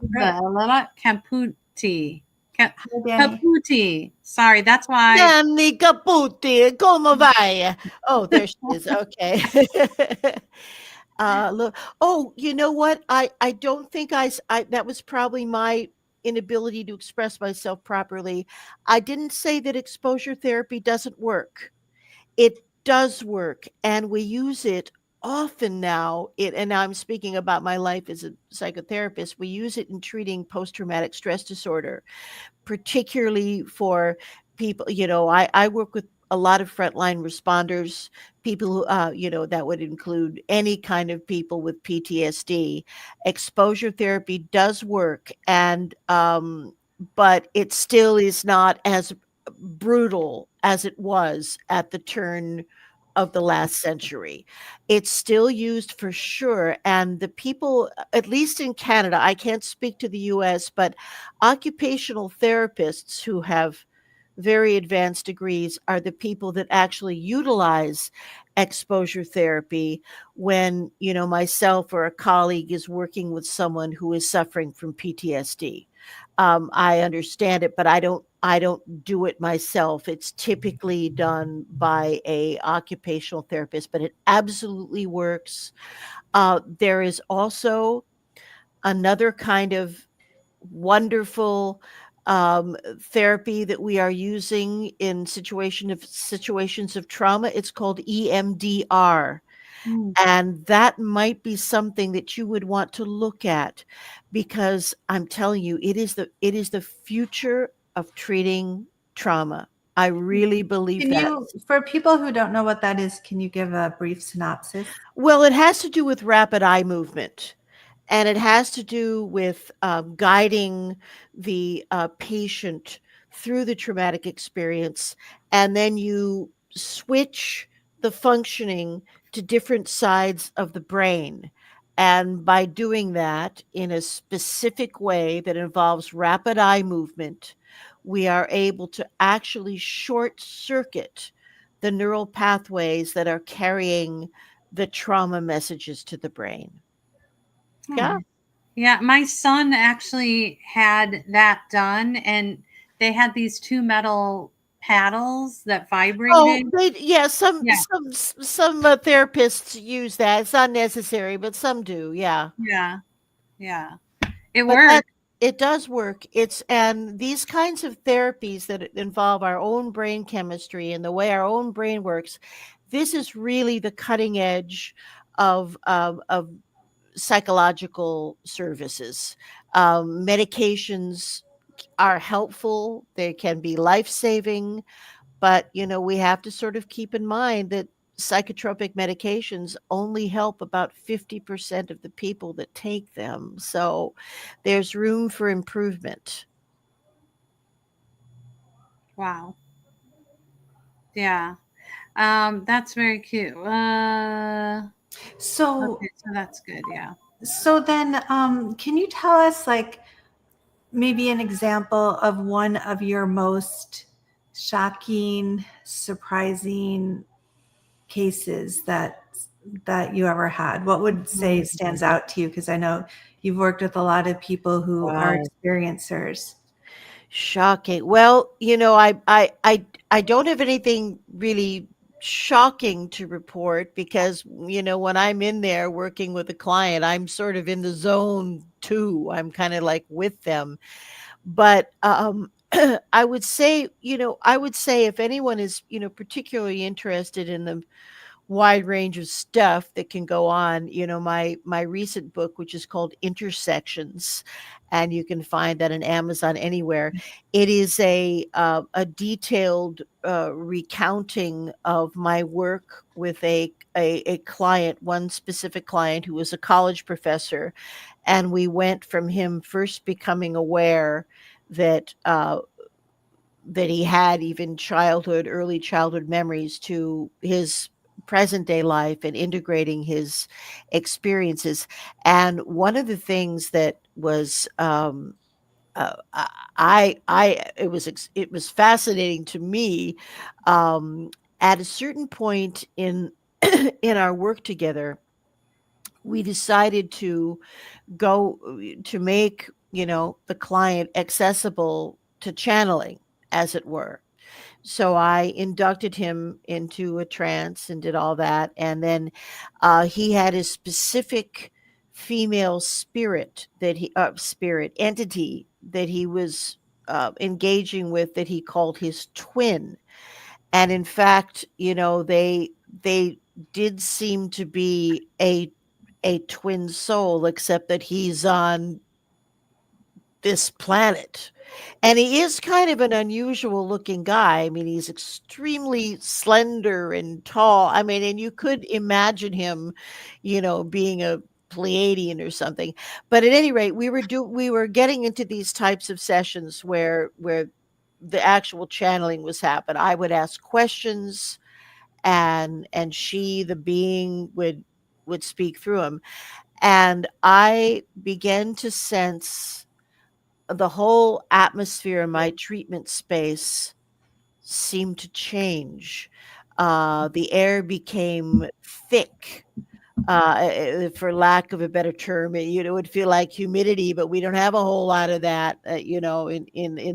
A: Caputi. Caputi. Sorry, that's why.
C: Danny Caputi, come vai? Oh, there she is. Okay. Look. Oh, you know what? I don't think that was probably my inability to express myself properly. I didn't say that exposure therapy doesn't work. It does work, and we use it often now, and now I'm speaking about my life as a psychotherapist, we use it in treating post-traumatic stress disorder, particularly for people. I work with a lot of frontline responders, people who, that would include any kind of people with PTSD. Exposure therapy does work, and but it still is not as brutal as it was at the turn of the last century. It's still used for sure. And the people, at least in Canada, I can't speak to the US, but occupational therapists who have very advanced degrees are the people that actually utilize exposure therapy when, myself or a colleague is working with someone who is suffering from PTSD. I understand it, but I don't do it myself. It's typically done by a occupational therapist, but it absolutely works. There is also another kind of wonderful therapy that we are using in situations of trauma. It's called EMDR.
A: Mm.
C: And that might be something that you would want to look at, because I'm telling you, it is the future of treating trauma. I really believe
B: Can
C: that.
B: you, for people who don't know what that is, can you give a brief synopsis?
C: Well, it has to do with rapid eye movement, and it has to do with guiding the patient through the traumatic experience, and then you switch the functioning to different sides of the brain. And by doing that in a specific way that involves rapid eye movement, we are able to actually short circuit the neural pathways that are carrying the trauma messages to the brain. Yeah.
A: Hmm. Yeah, my son actually had that done, and they had these two metal paddles that
C: Oh,
A: vibrated.
C: yeah, some
A: Yeah,
C: some some therapists use that. It's not necessary, but some do, yeah.
A: yeah, yeah. It
C: But that
A: worked.
C: it does work. And these kinds of therapies that involve our own brain chemistry and the way our own brain works, this is really the cutting edge of psychological services. Medications are helpful. They can be life-saving. But, we have to sort of keep in mind that psychotropic medications only help about 50% of the people that take them. So there's room for improvement.
A: Wow. Yeah. That's very cute.
B: So,
A: Okay, so that's good. Yeah.
B: so then, can you tell us, like, maybe an example of one of your most shocking, surprising cases that you ever had? What would say
C: Mhm.
B: stands out to you? Because I know you've worked with a lot of people who are
C: Wow.
B: experiencers.
C: Shocking. Well, I don't have anything really shocking to report, because when I'm in there working with a client, I'm sort of in the zone too. I'm kind of like with them. But I would say if anyone is, particularly interested in the wide range of stuff that can go on, my recent book, which is called Intersections, and you can find that on Amazon anywhere. It is a detailed recounting of my work with a client, one specific client who was a college professor, and we went from him first becoming aware that that he had even early childhood memories, to his present day life and integrating his experiences. And one of the things that was it was fascinating to me. At a certain point in in our work together, we decided to go to make, the client accessible to channeling, as it were. So I inducted him into a trance and did all that. And then he had a specific female spirit entity that he was engaging with, that he called his twin. And in fact, they did seem to be a twin soul, except that he's on this planet. And he is kind of an unusual looking guy. I mean, he's extremely slender and tall. I mean, and you could imagine him, being a Pleiadian or something. But at any rate, we were getting into these types of sessions where the actual channeling was happening. I would ask questions, and she, the being, would speak through him. And I began to sense the whole atmosphere in my treatment space seemed to change. The air became thick, for lack of a better term. It would feel like humidity, but we don't have a whole lot of that, in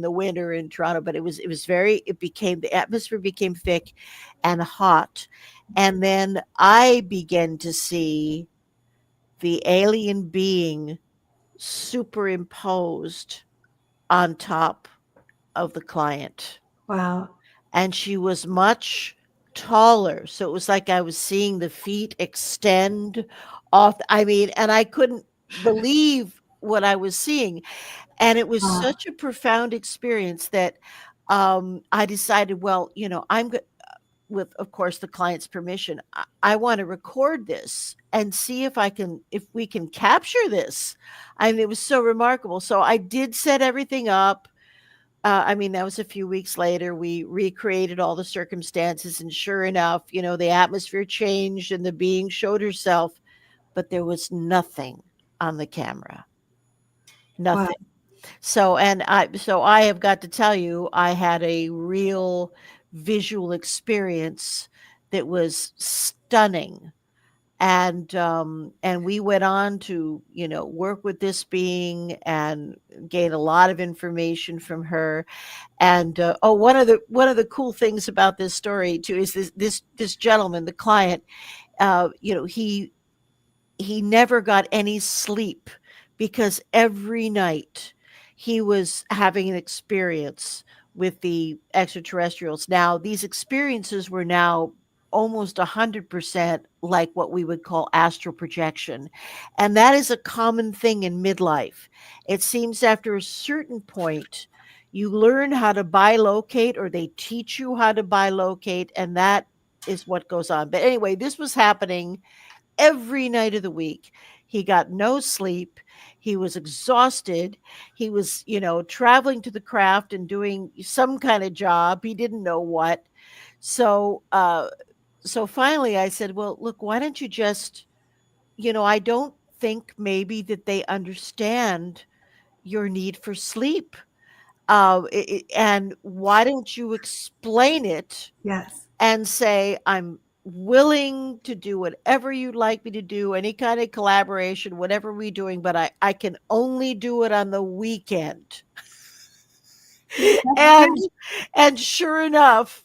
C: the winter in Toronto. But the atmosphere became thick and hot. And then I began to see the alien being superimposed on top of the client.
B: Wow.
C: And she was much taller. So it was like I was seeing the feet extend off. I mean, and I couldn't believe what I was seeing. And it was
B: Wow.
C: such a profound experience that I decided, well, I'm good. With, of course, the client's permission, I want to record this and see if we can capture this. I mean, it was so remarkable. So I did set everything up. I mean, that was a few weeks later. We recreated all the circumstances, and sure enough, the atmosphere changed and the being showed herself, but there was nothing on the camera.
B: Wow.
C: Nothing. So I have got to tell you, I had a real visual experience that was stunning. And we went on to, work with this being and gain a lot of information from her. And one of the cool things about this story too is this gentleman, the client, he never got any sleep because every night he was having an experience with the extraterrestrials. Now, these experiences were now almost 100% like what we would call astral projection. And that is a common thing in midlife. It seems after a certain point, you learn how to bilocate, or they teach you how to bilocate, and that is what goes on. But anyway, this was happening every night of the week. He got no sleep. He was exhausted. He was, traveling to the craft and doing some kind of job. He didn't know what. So, so finally I said, well, look, why don't you just, I don't think maybe that they understand your need for sleep. And why don't you explain it
B: Yes.
C: and say, I'm willing to do whatever you'd like me to do, any kind of collaboration, whatever we're doing, but I can only do it on the weekend.
A: That's
C: and
A: great.
C: and sure enough,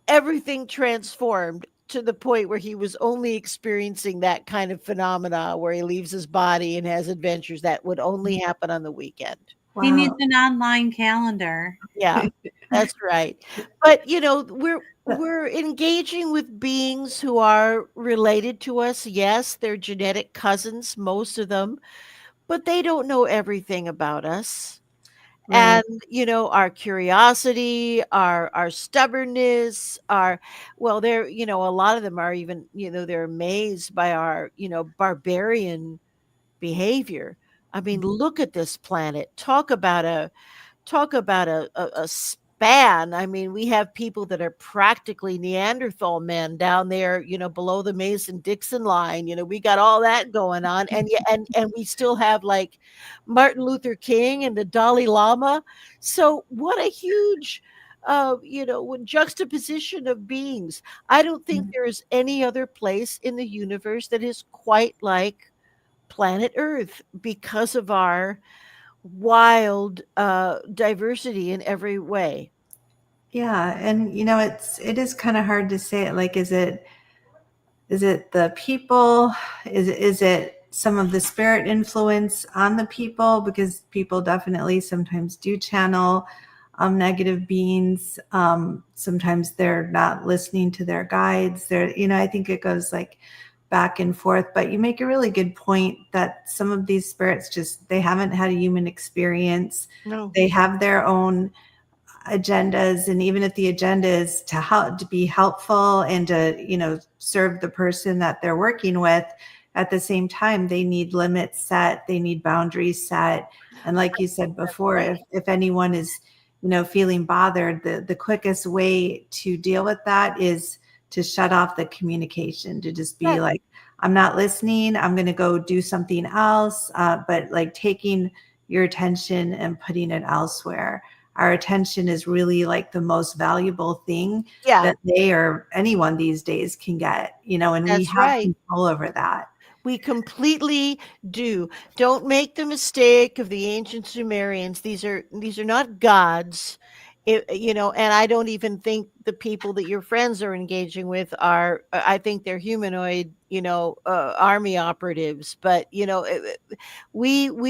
C: everything transformed to the point where he was only experiencing that kind of phenomena where he leaves his body and has adventures that would only happen on the weekend.
A: He needs
B: Wow.
A: an online calendar.
C: Yeah, that's right. But we're engaging with beings who are related to us. Yes, they're genetic cousins, most of them, but they don't know everything about us.
B: Right.
C: And our curiosity, our stubbornness, our well, they're a lot of them are even they're amazed by our barbarian behavior. I mean, look at this planet. Talk about a span. I mean, we have people that are practically Neanderthal men down there, below the Mason-Dixon line. We got all that going on, and yeah, and we still have like Martin Luther King and the Dalai Lama. So what a huge juxtaposition of beings. I don't think there is any other place in the universe that is quite like planet Earth because of our wild diversity in every way.
B: Yeah, and it is kind of hard to say it. Like, is it the people? Is it some of the spirit influence on the people? Because people definitely sometimes do channel. negative beings. Sometimes they're not listening to their guides. I think it goes like back and forth. But you make a really good point that some of these spirits they haven't had a human experience.
C: No.
B: They have their own agendas, and even if the agenda is to be helpful and to serve the person that they're working with, at the same time they need limits set, they need boundaries set. And like you said before,
C: Right.
B: if anyone is feeling bothered, the quickest way to deal with that is to shut off the communication, to just be
C: Right.
B: like, I'm not listening, I'm going to go do something else. But like taking your attention and putting it elsewhere. Our attention is really like the most valuable thing
C: Yeah,
B: that they or anyone these days can get, and we
C: that's
B: have
C: right.
B: control over that.
C: We completely do. Don't make the mistake of the ancient Sumerians. These are not gods. And I don't even think the people that your friends are engaging with are. I think they're humanoid, army operatives. But we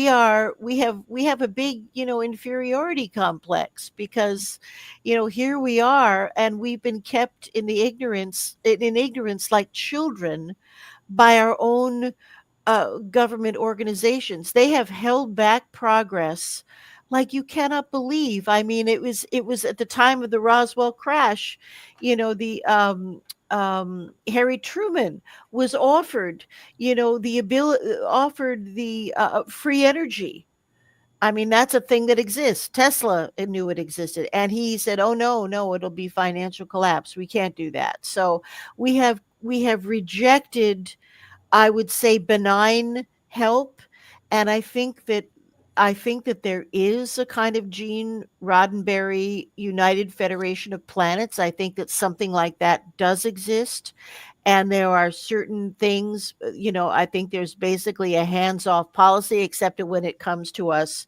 C: have a big, inferiority complex because, here we are, and we've been kept in ignorance like children by our own government organizations. They have held back progress like you cannot believe. I mean, it was at the time of the Roswell crash. The Harry Truman was offered the free energy. I mean, that's a thing that exists. Tesla knew it existed, and he said, "Oh no, no, it'll be financial collapse. We can't do that." So we have rejected, I would say, benign help. And I think that there is a kind of Gene Roddenberry United Federation of Planets. I think that something like that does exist. And there are certain things, I think there's basically a hands-off policy, except when it comes to us,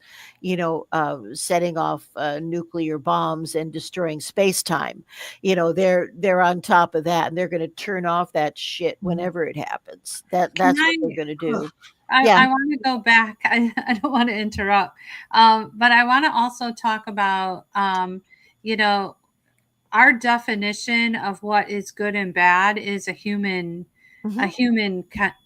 C: setting off nuclear bombs and destroying space-time. They're on top of that, and they're going to turn off that shit whenever it happens.
A: Can
C: That's what they're going to do. Yeah.
A: I want to go back. I don't want to interrupt, but I want to also talk about, you know, our definition of what is good and bad is a
C: Hmm.
A: human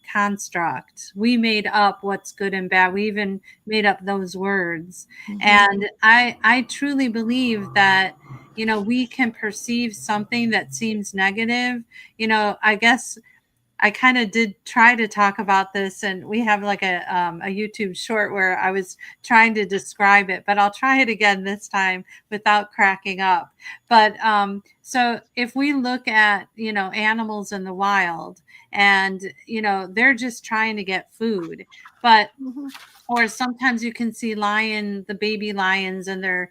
A: construct. We made up what's good and bad. We even made up those words.
C: Hmm.
A: And I truly believe that, we can perceive something that seems negative. I guess I kind of did try to talk about this, and we have like a YouTube short where I was trying to describe it, but I'll try it again this time without cracking up. But so if we look at animals in the wild, and they're just trying to get food, but
C: Hmm.
A: or sometimes you can see the baby lions, and they're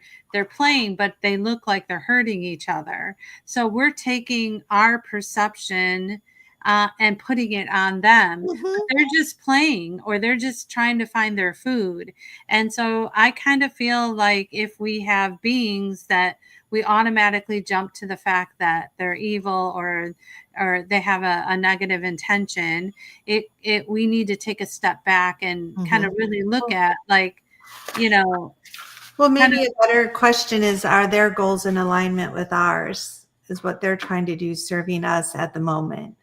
A: playing, but they look like they're hurting each other. So we're taking our perception and putting it on them. But
C: Hmm.
A: they're just playing, or they're just trying to find their food. And so I kind of feel like if we have beings that we automatically jump to the fact that they're evil, or they have a negative intention, it we need to take a step back and kind
C: Hmm.
A: of really look at, like, you know
B: Well,
A: kind of
B: maybe a better question is, are their goals in alignment with ours? Is what they're trying to do serving us at the moment?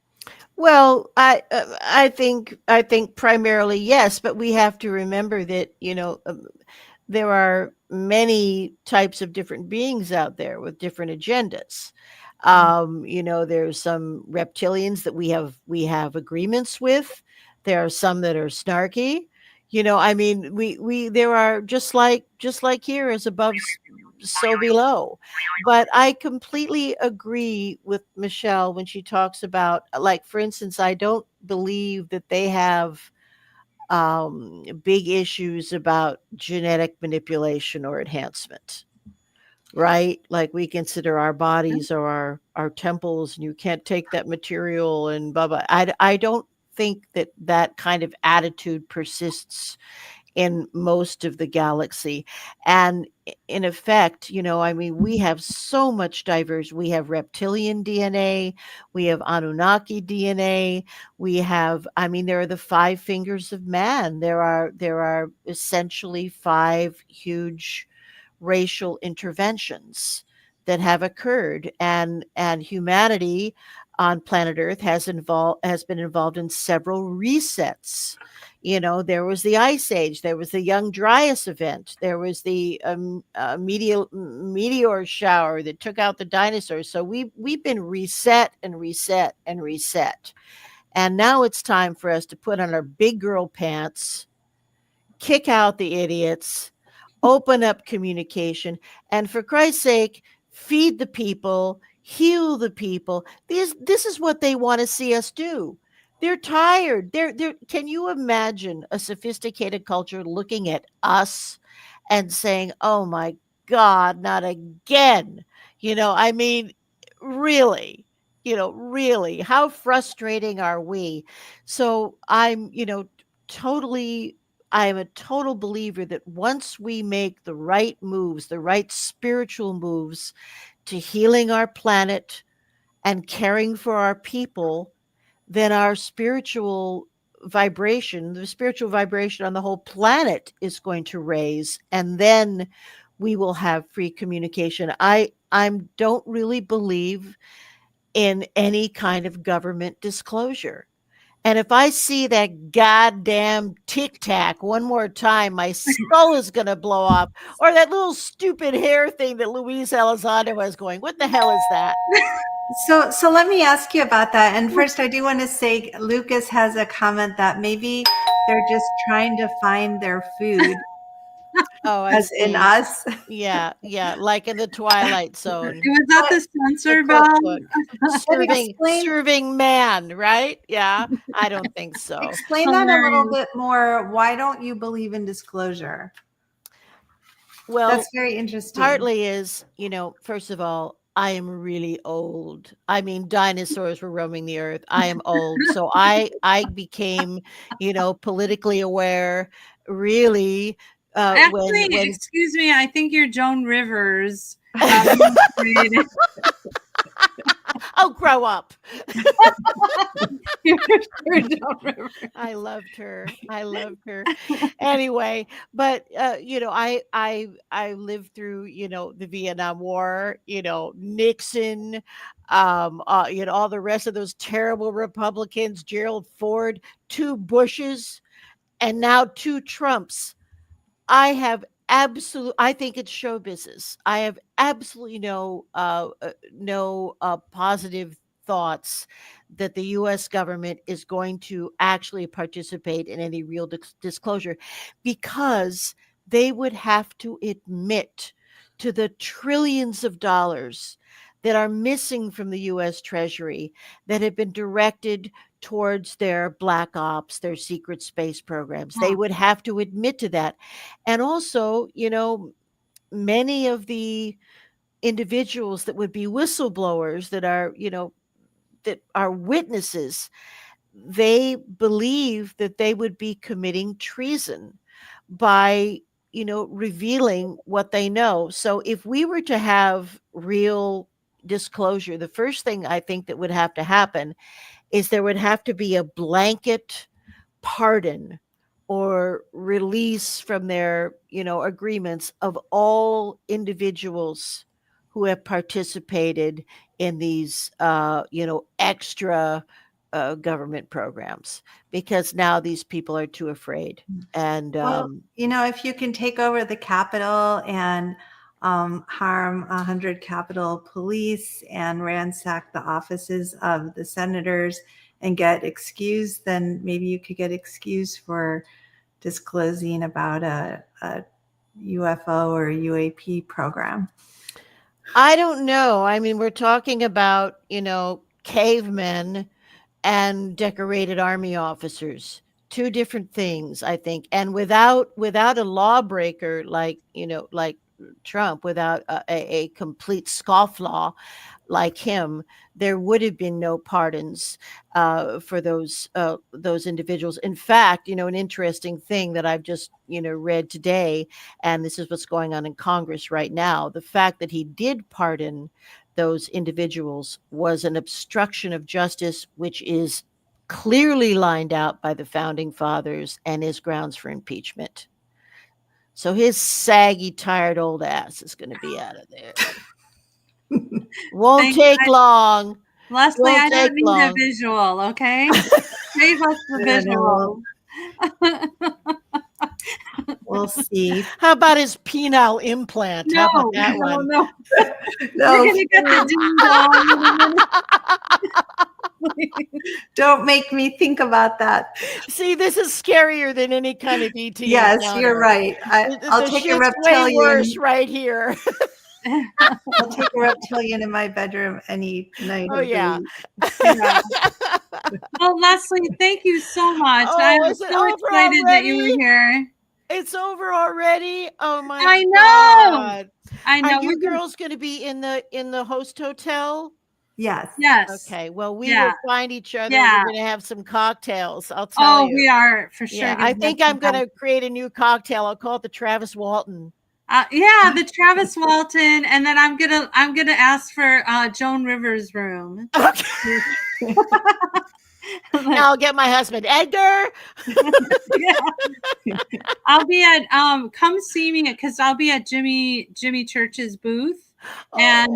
C: Well, I think primarily yes, but we have to remember that there are many types of different beings out there with different agendas. There's some reptilians that we have agreements with. There are some that are snarky. I mean, we there are, just like here is above, so below. But I completely agree with Michelle when she talks about, like, for instance, I don't believe that they have big issues about genetic manipulation or enhancement, right? Like, we consider our bodies or our temples, and you can't take that material and blah blah. I don't think that kind of attitude persists in most of the galaxy. And in effect, I mean, we have so much diverse. We have reptilian DNA, we have Anunnaki DNA, we have, I mean, there are the five fingers of man. There are essentially five huge racial interventions that have occurred, and humanity on planet Earth has been involved in several resets. There was the Ice Age, there was the Young Dryas event, there was the meteor shower that took out the dinosaurs. So we've been reset and reset and reset, and now it's time for us to put on our big girl pants, kick out the idiots, open up communication, and for Christ's sake, feed the people, heal the people. This is what they want to see us do. They're tired. Can you imagine a sophisticated culture looking at us and saying, "Oh my God, not again." I mean, really, really, how frustrating are we? So totally I am a total believer that once we make the right moves, the right spiritual moves to healing our planet and caring for our people, then our the spiritual vibration on the whole planet is going to raise, and then we will have free communication. I don't really believe in any kind of government disclosure. And if I see that goddamn Tic Tac one more time, my skull is going to blow off. Or that little stupid hair thing that Luis Elizondo was going, what the hell is that?
B: So let me ask you about that. And first, I do want to say Lucas has a comment that maybe they're just trying to find their food,
C: Oh, I
B: as in
C: see.
B: us.
C: Yeah, like in the Twilight Zone.
A: Was that the censor bell?
C: Serving man, right? Yeah, I don't think so.
B: Explain that a little bit more. Why don't you believe in disclosure?
C: Well,
B: that's very interesting.
C: Partly is, first of all, I am really old. I mean, dinosaurs were roaming the earth. I am old. So I became, politically aware, really.
A: Actually, excuse me, I think you're Joan Rivers.
C: Oh, grow up. I loved her. Anyway, but I lived through the Vietnam War, Nixon, all the rest of those terrible Republicans, Gerald Ford, 2 Bushes, and now 2 Trumps. I think it's show business. I have absolutely no positive thoughts that the U.S. government is going to actually participate in any real disclosure, because they would have to admit to the trillions of dollars that are missing from the U.S. Treasury that have been directed towards their black ops, their secret space programs. They would have to admit to that. And also, many of the individuals that would be whistleblowers, that are witnesses, they believe that they would be committing treason by revealing what they know. So if we were to have real disclosure, the first thing I think that would have to happen is there would have to be a blanket pardon or release from their agreements of all individuals who have participated in these extra government programs, because now these people are too afraid. And
B: if you can take over the Capitol and harm 100 Capitol police and ransack the offices of the senators and get excused, then maybe you could get excused for disclosing about a UFO or UAP program.
C: I don't know. I mean, we're talking about, cavemen and decorated army officers. 2 different things, I think. And without a lawbreaker like Trump, without a complete scofflaw like him, there would have been no pardons for those individuals. In fact, an interesting thing that I've just read today, and this is what's going on in Congress right now, the fact that he did pardon those individuals was an obstruction of justice, which is clearly lined out by the founding fathers and is grounds for impeachment. So his saggy, tired old ass is going to be out of there. Won't take long.
A: Lesley, I don't
C: take
A: need a
C: long.
A: visual, okay? Save us the visual.
B: We'll see.
C: How about his penile implant? How about
A: No,
C: that
A: no,
C: one?
A: no.
B: No,
A: You're gonna get the ding dong.
B: don't make me think about that.
C: See, this is scarier than any kind of ET
B: Yes,
C: encounter.
B: you're right. I'll
C: The
B: take a
C: shit's way worse
B: reptilian.
C: right here.
B: I'll take a reptilian in my bedroom any night
C: Oh
B: of
C: yeah.
B: the week.
A: Yeah. Well, Lesley, thank you so much.
C: Oh,
A: I'm
C: is it
A: so
C: over
A: excited that you were
C: already?
A: here.
C: It's over already. Oh my
A: I know.
C: God.
A: I know.
C: Are you girls going to be in the host hotel?
B: Yes.
A: Yes.
C: Okay. Well, we
A: Yeah.
C: will find each other.
A: Yeah.
C: We're going to have some cocktails. I'll tell
A: Oh,
C: you.
A: we are for sure.
C: Yeah,
A: gonna
C: I think
A: have
C: I'm going to create a new cocktail. I'll call it the Travis Walton.
A: Yeah, the Travis Walton, and then I'm gonna ask for Joan Rivers' room.
C: Okay.
A: Like,
C: Now I'll get my husband, Edgar.
A: yeah. I'll be at come see me because I'll be at Jimmy Church's booth, and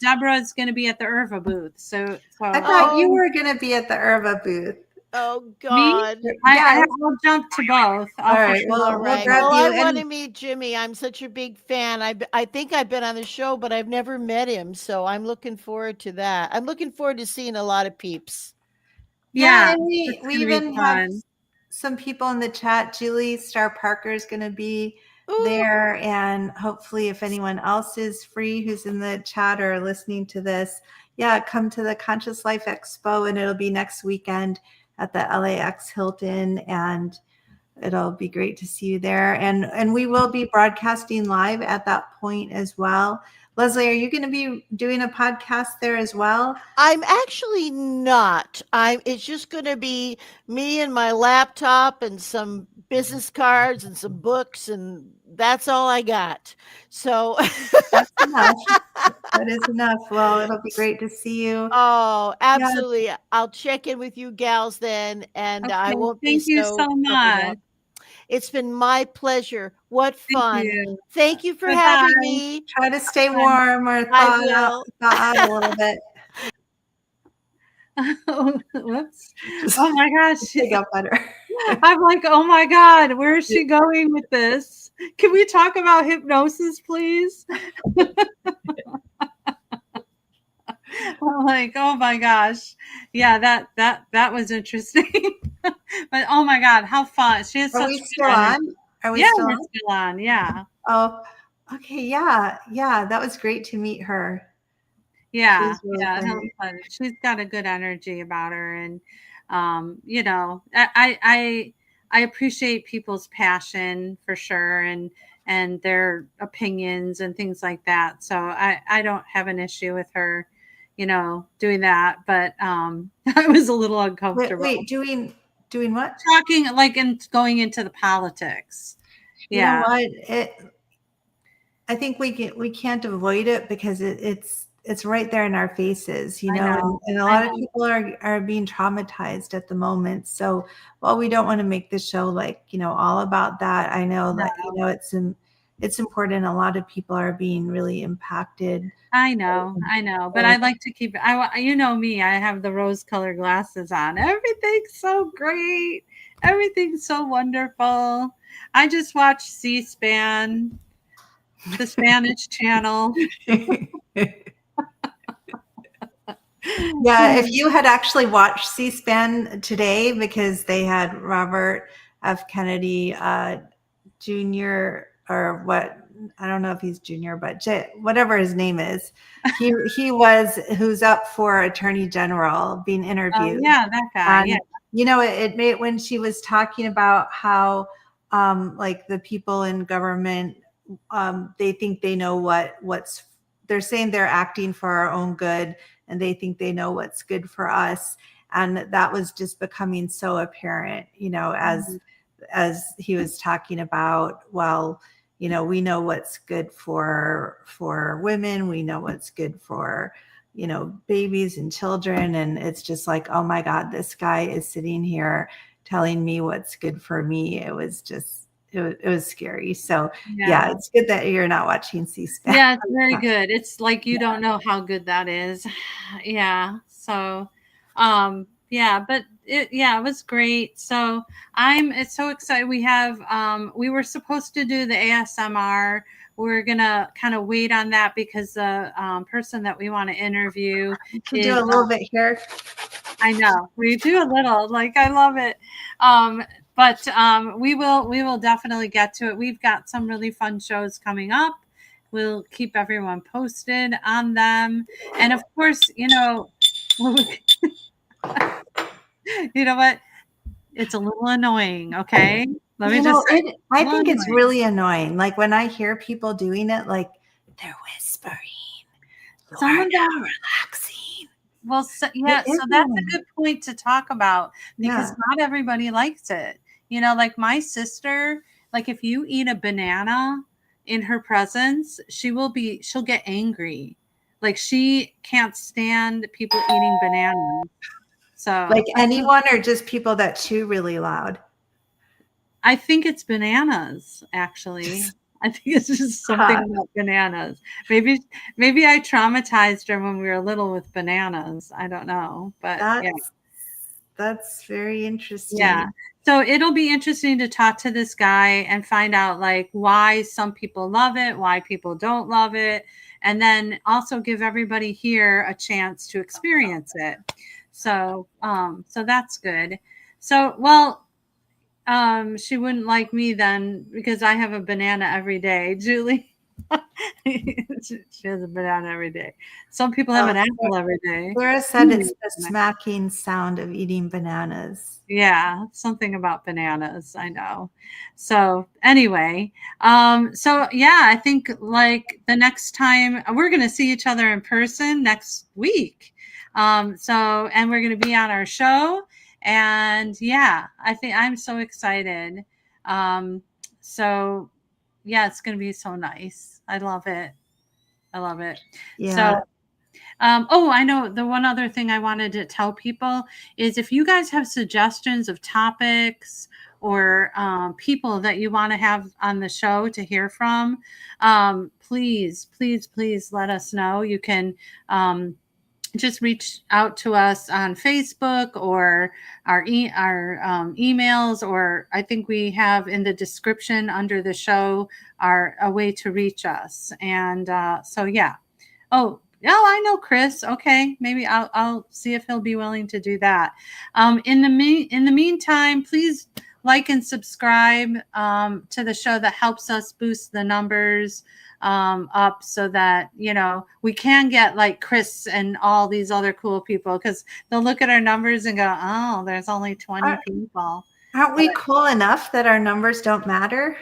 A: Debra's going to be at the Irva booth. So
B: I thought you were going to be at the Irva booth.
C: Oh God!
A: Me? I'll jump to both.
B: All right. Well, we'll grab you.
C: I want to meet Jimmy. I'm such a big fan. I think I've been on the show, but I've never met him. So I'm looking forward to that. I'm looking forward to seeing a lot of peeps.
B: Yeah, and we even have some people in the chat. Julie Star Parker is going to be there, and hopefully, if anyone else is free who's in the chat or listening to this, come to the Conscious Life Expo, and it'll be next weekend at the LAX Hilton, and it'll be great to see you there. And we will be broadcasting live at that point as well. Lesley, are you going to be doing a podcast there as well?
C: I'm actually not. It's just going to be me and my laptop and some business cards and some books, and that's all I got. So
B: that's enough. That is enough. Well, it'll be great to see you.
C: Oh, absolutely. Yeah. I'll check in with you gals then, and I won't be
A: Thank you so much.
C: It's been my pleasure. What fun. Thank you for having me.
B: Try to stay warm or thaw out a little bit.
A: Whoops. Oh my gosh.
B: She got better.
A: I'm like, oh my God, where is she going with this? Can we talk about hypnosis, please? I'm like, oh my gosh. Yeah, that was interesting. But oh my God, how fun. She has
B: Are we still on? Are we still on?
A: Still on, yeah.
B: Oh, okay, yeah. That was great to meet her.
A: Yeah, she's got a good energy about her, and you know, I appreciate people's passion for sure, and their opinions and things like that. So I don't have an issue with her, you know, doing that. But I was a little uncomfortable.
B: Wait, doing what?
A: Talking like and going into the politics. Yeah.
B: You know what? I think we can't avoid it because it's right there in our faces, you know, and a lot of people are being traumatized at the moment. So while we don't want to make the show like, you know, all about that, I know that, you know, it's important. A lot of people are being really impacted.
A: I know, but I like to keep you know me, I have the rose colored glasses on. Everything's so great. Everything's so wonderful. I just watched C-SPAN, the Spanish channel.
B: Yeah, if you had actually watched C-SPAN today, because they had Robert F. Kennedy Jr. or what, I don't know if he's junior, but whatever his name is, who's up for Attorney General being interviewed.
A: Yeah, that guy.
B: And, you know, it made when she was talking about how like the people in government, they think they know what's they're saying they're acting for our own good, and they think they know what's good for us. And that was just becoming so apparent, you know, as he was talking about, well, you know, we know what's good for women. We know what's good for, you know, babies and children. And it's just like, oh my God, this guy is sitting here telling me what's good for me. It was just, it was scary. So yeah, it's good that you're not watching C-SPAN.
A: Yeah, it's very good. It's like you don't know how good that is. Yeah. So yeah, but it was great. So it's so excited. We have we were supposed to do the ASMR. We're gonna kind of wait on that because the person that we want to interview
B: Can do a little bit here.
A: I know we do a little, like, I love it. But we will definitely get to it. We've got some really fun shows coming up. We'll keep everyone posted on them. And of course, you know what? It's a little annoying. Okay. Let me just say,
B: I think it's really annoying. Like when I hear people doing it, like they're whispering. Someone relaxing.
A: Well, so that's a good point to talk about because not everybody likes it. You know, like my sister, like if you eat a banana in her presence, she'll get angry. Like she can't stand people eating bananas. So
B: like anyone or just people that chew really loud?
A: I think it's bananas, actually. I think it's just something about bananas. Maybe I traumatized her when we were little with bananas. I don't know, but
B: that's very interesting.
A: Yeah. So it'll be interesting to talk to this guy and find out like why some people love it, why people don't love it, and then also give everybody here a chance to experience it. So so that's good. So she wouldn't like me then because I have a banana every day. Julie, she has a banana every day. Some people have an apple every day.
B: Sarah said it's the smacking sound of eating bananas.
A: Yeah, something about bananas. I know. So anyway, so yeah, I think like the next time we're going to see each other in person next week. So, and we're going to be on our show. And yeah, I think I'm so excited. So yeah, it's going to be so nice. I love it. I love it.
B: Yeah.
A: So, I know the one other thing I wanted to tell people is if you guys have suggestions of topics or people that you want to have on the show to hear from, please let us know. You can just reach out to us on Facebook or our emails, or I think we have in the description under the show a way to reach us. And so, yeah. Oh, I know Chris. Okay, maybe I'll see if he'll be willing to do that. In the meantime, please like and subscribe to the show. That helps us boost the numbers up so that we can get like Chris and all these other cool people, because they'll look at our numbers and go, oh, there's only 20 people.
B: Aren't we cool enough that our numbers don't matter?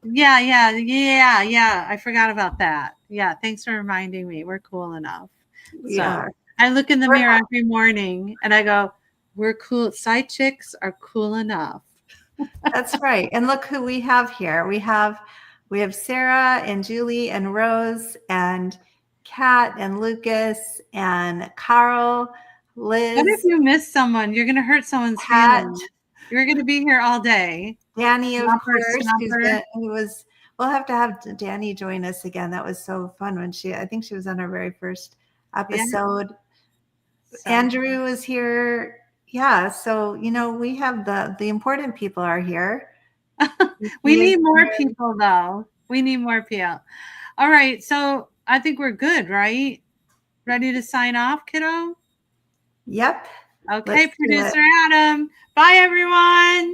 A: Yeah. I forgot about that. Yeah, thanks for reminding me. We're cool enough. So I look in the mirror every morning and I go, we're cool. Psi Chicks are cool enough.
B: That's right. And look who we have here. We have Sarah and Julie and Rose and Kat and Lucas and Carl, Liz.
A: What if you miss someone? You're going to hurt someone's feelings. You're going to be here all day.
B: Danny, of course, we'll have to have Danny join us again. That was so fun when I think she was on our very first episode. Yeah. Andrew was here. Yeah. So, we have the important people are here.
A: We need more people though. We need more people. All right. So I think we're good, right? Ready to sign off, kiddo?
B: Yep.
A: Okay, producer Adam. Bye, everyone.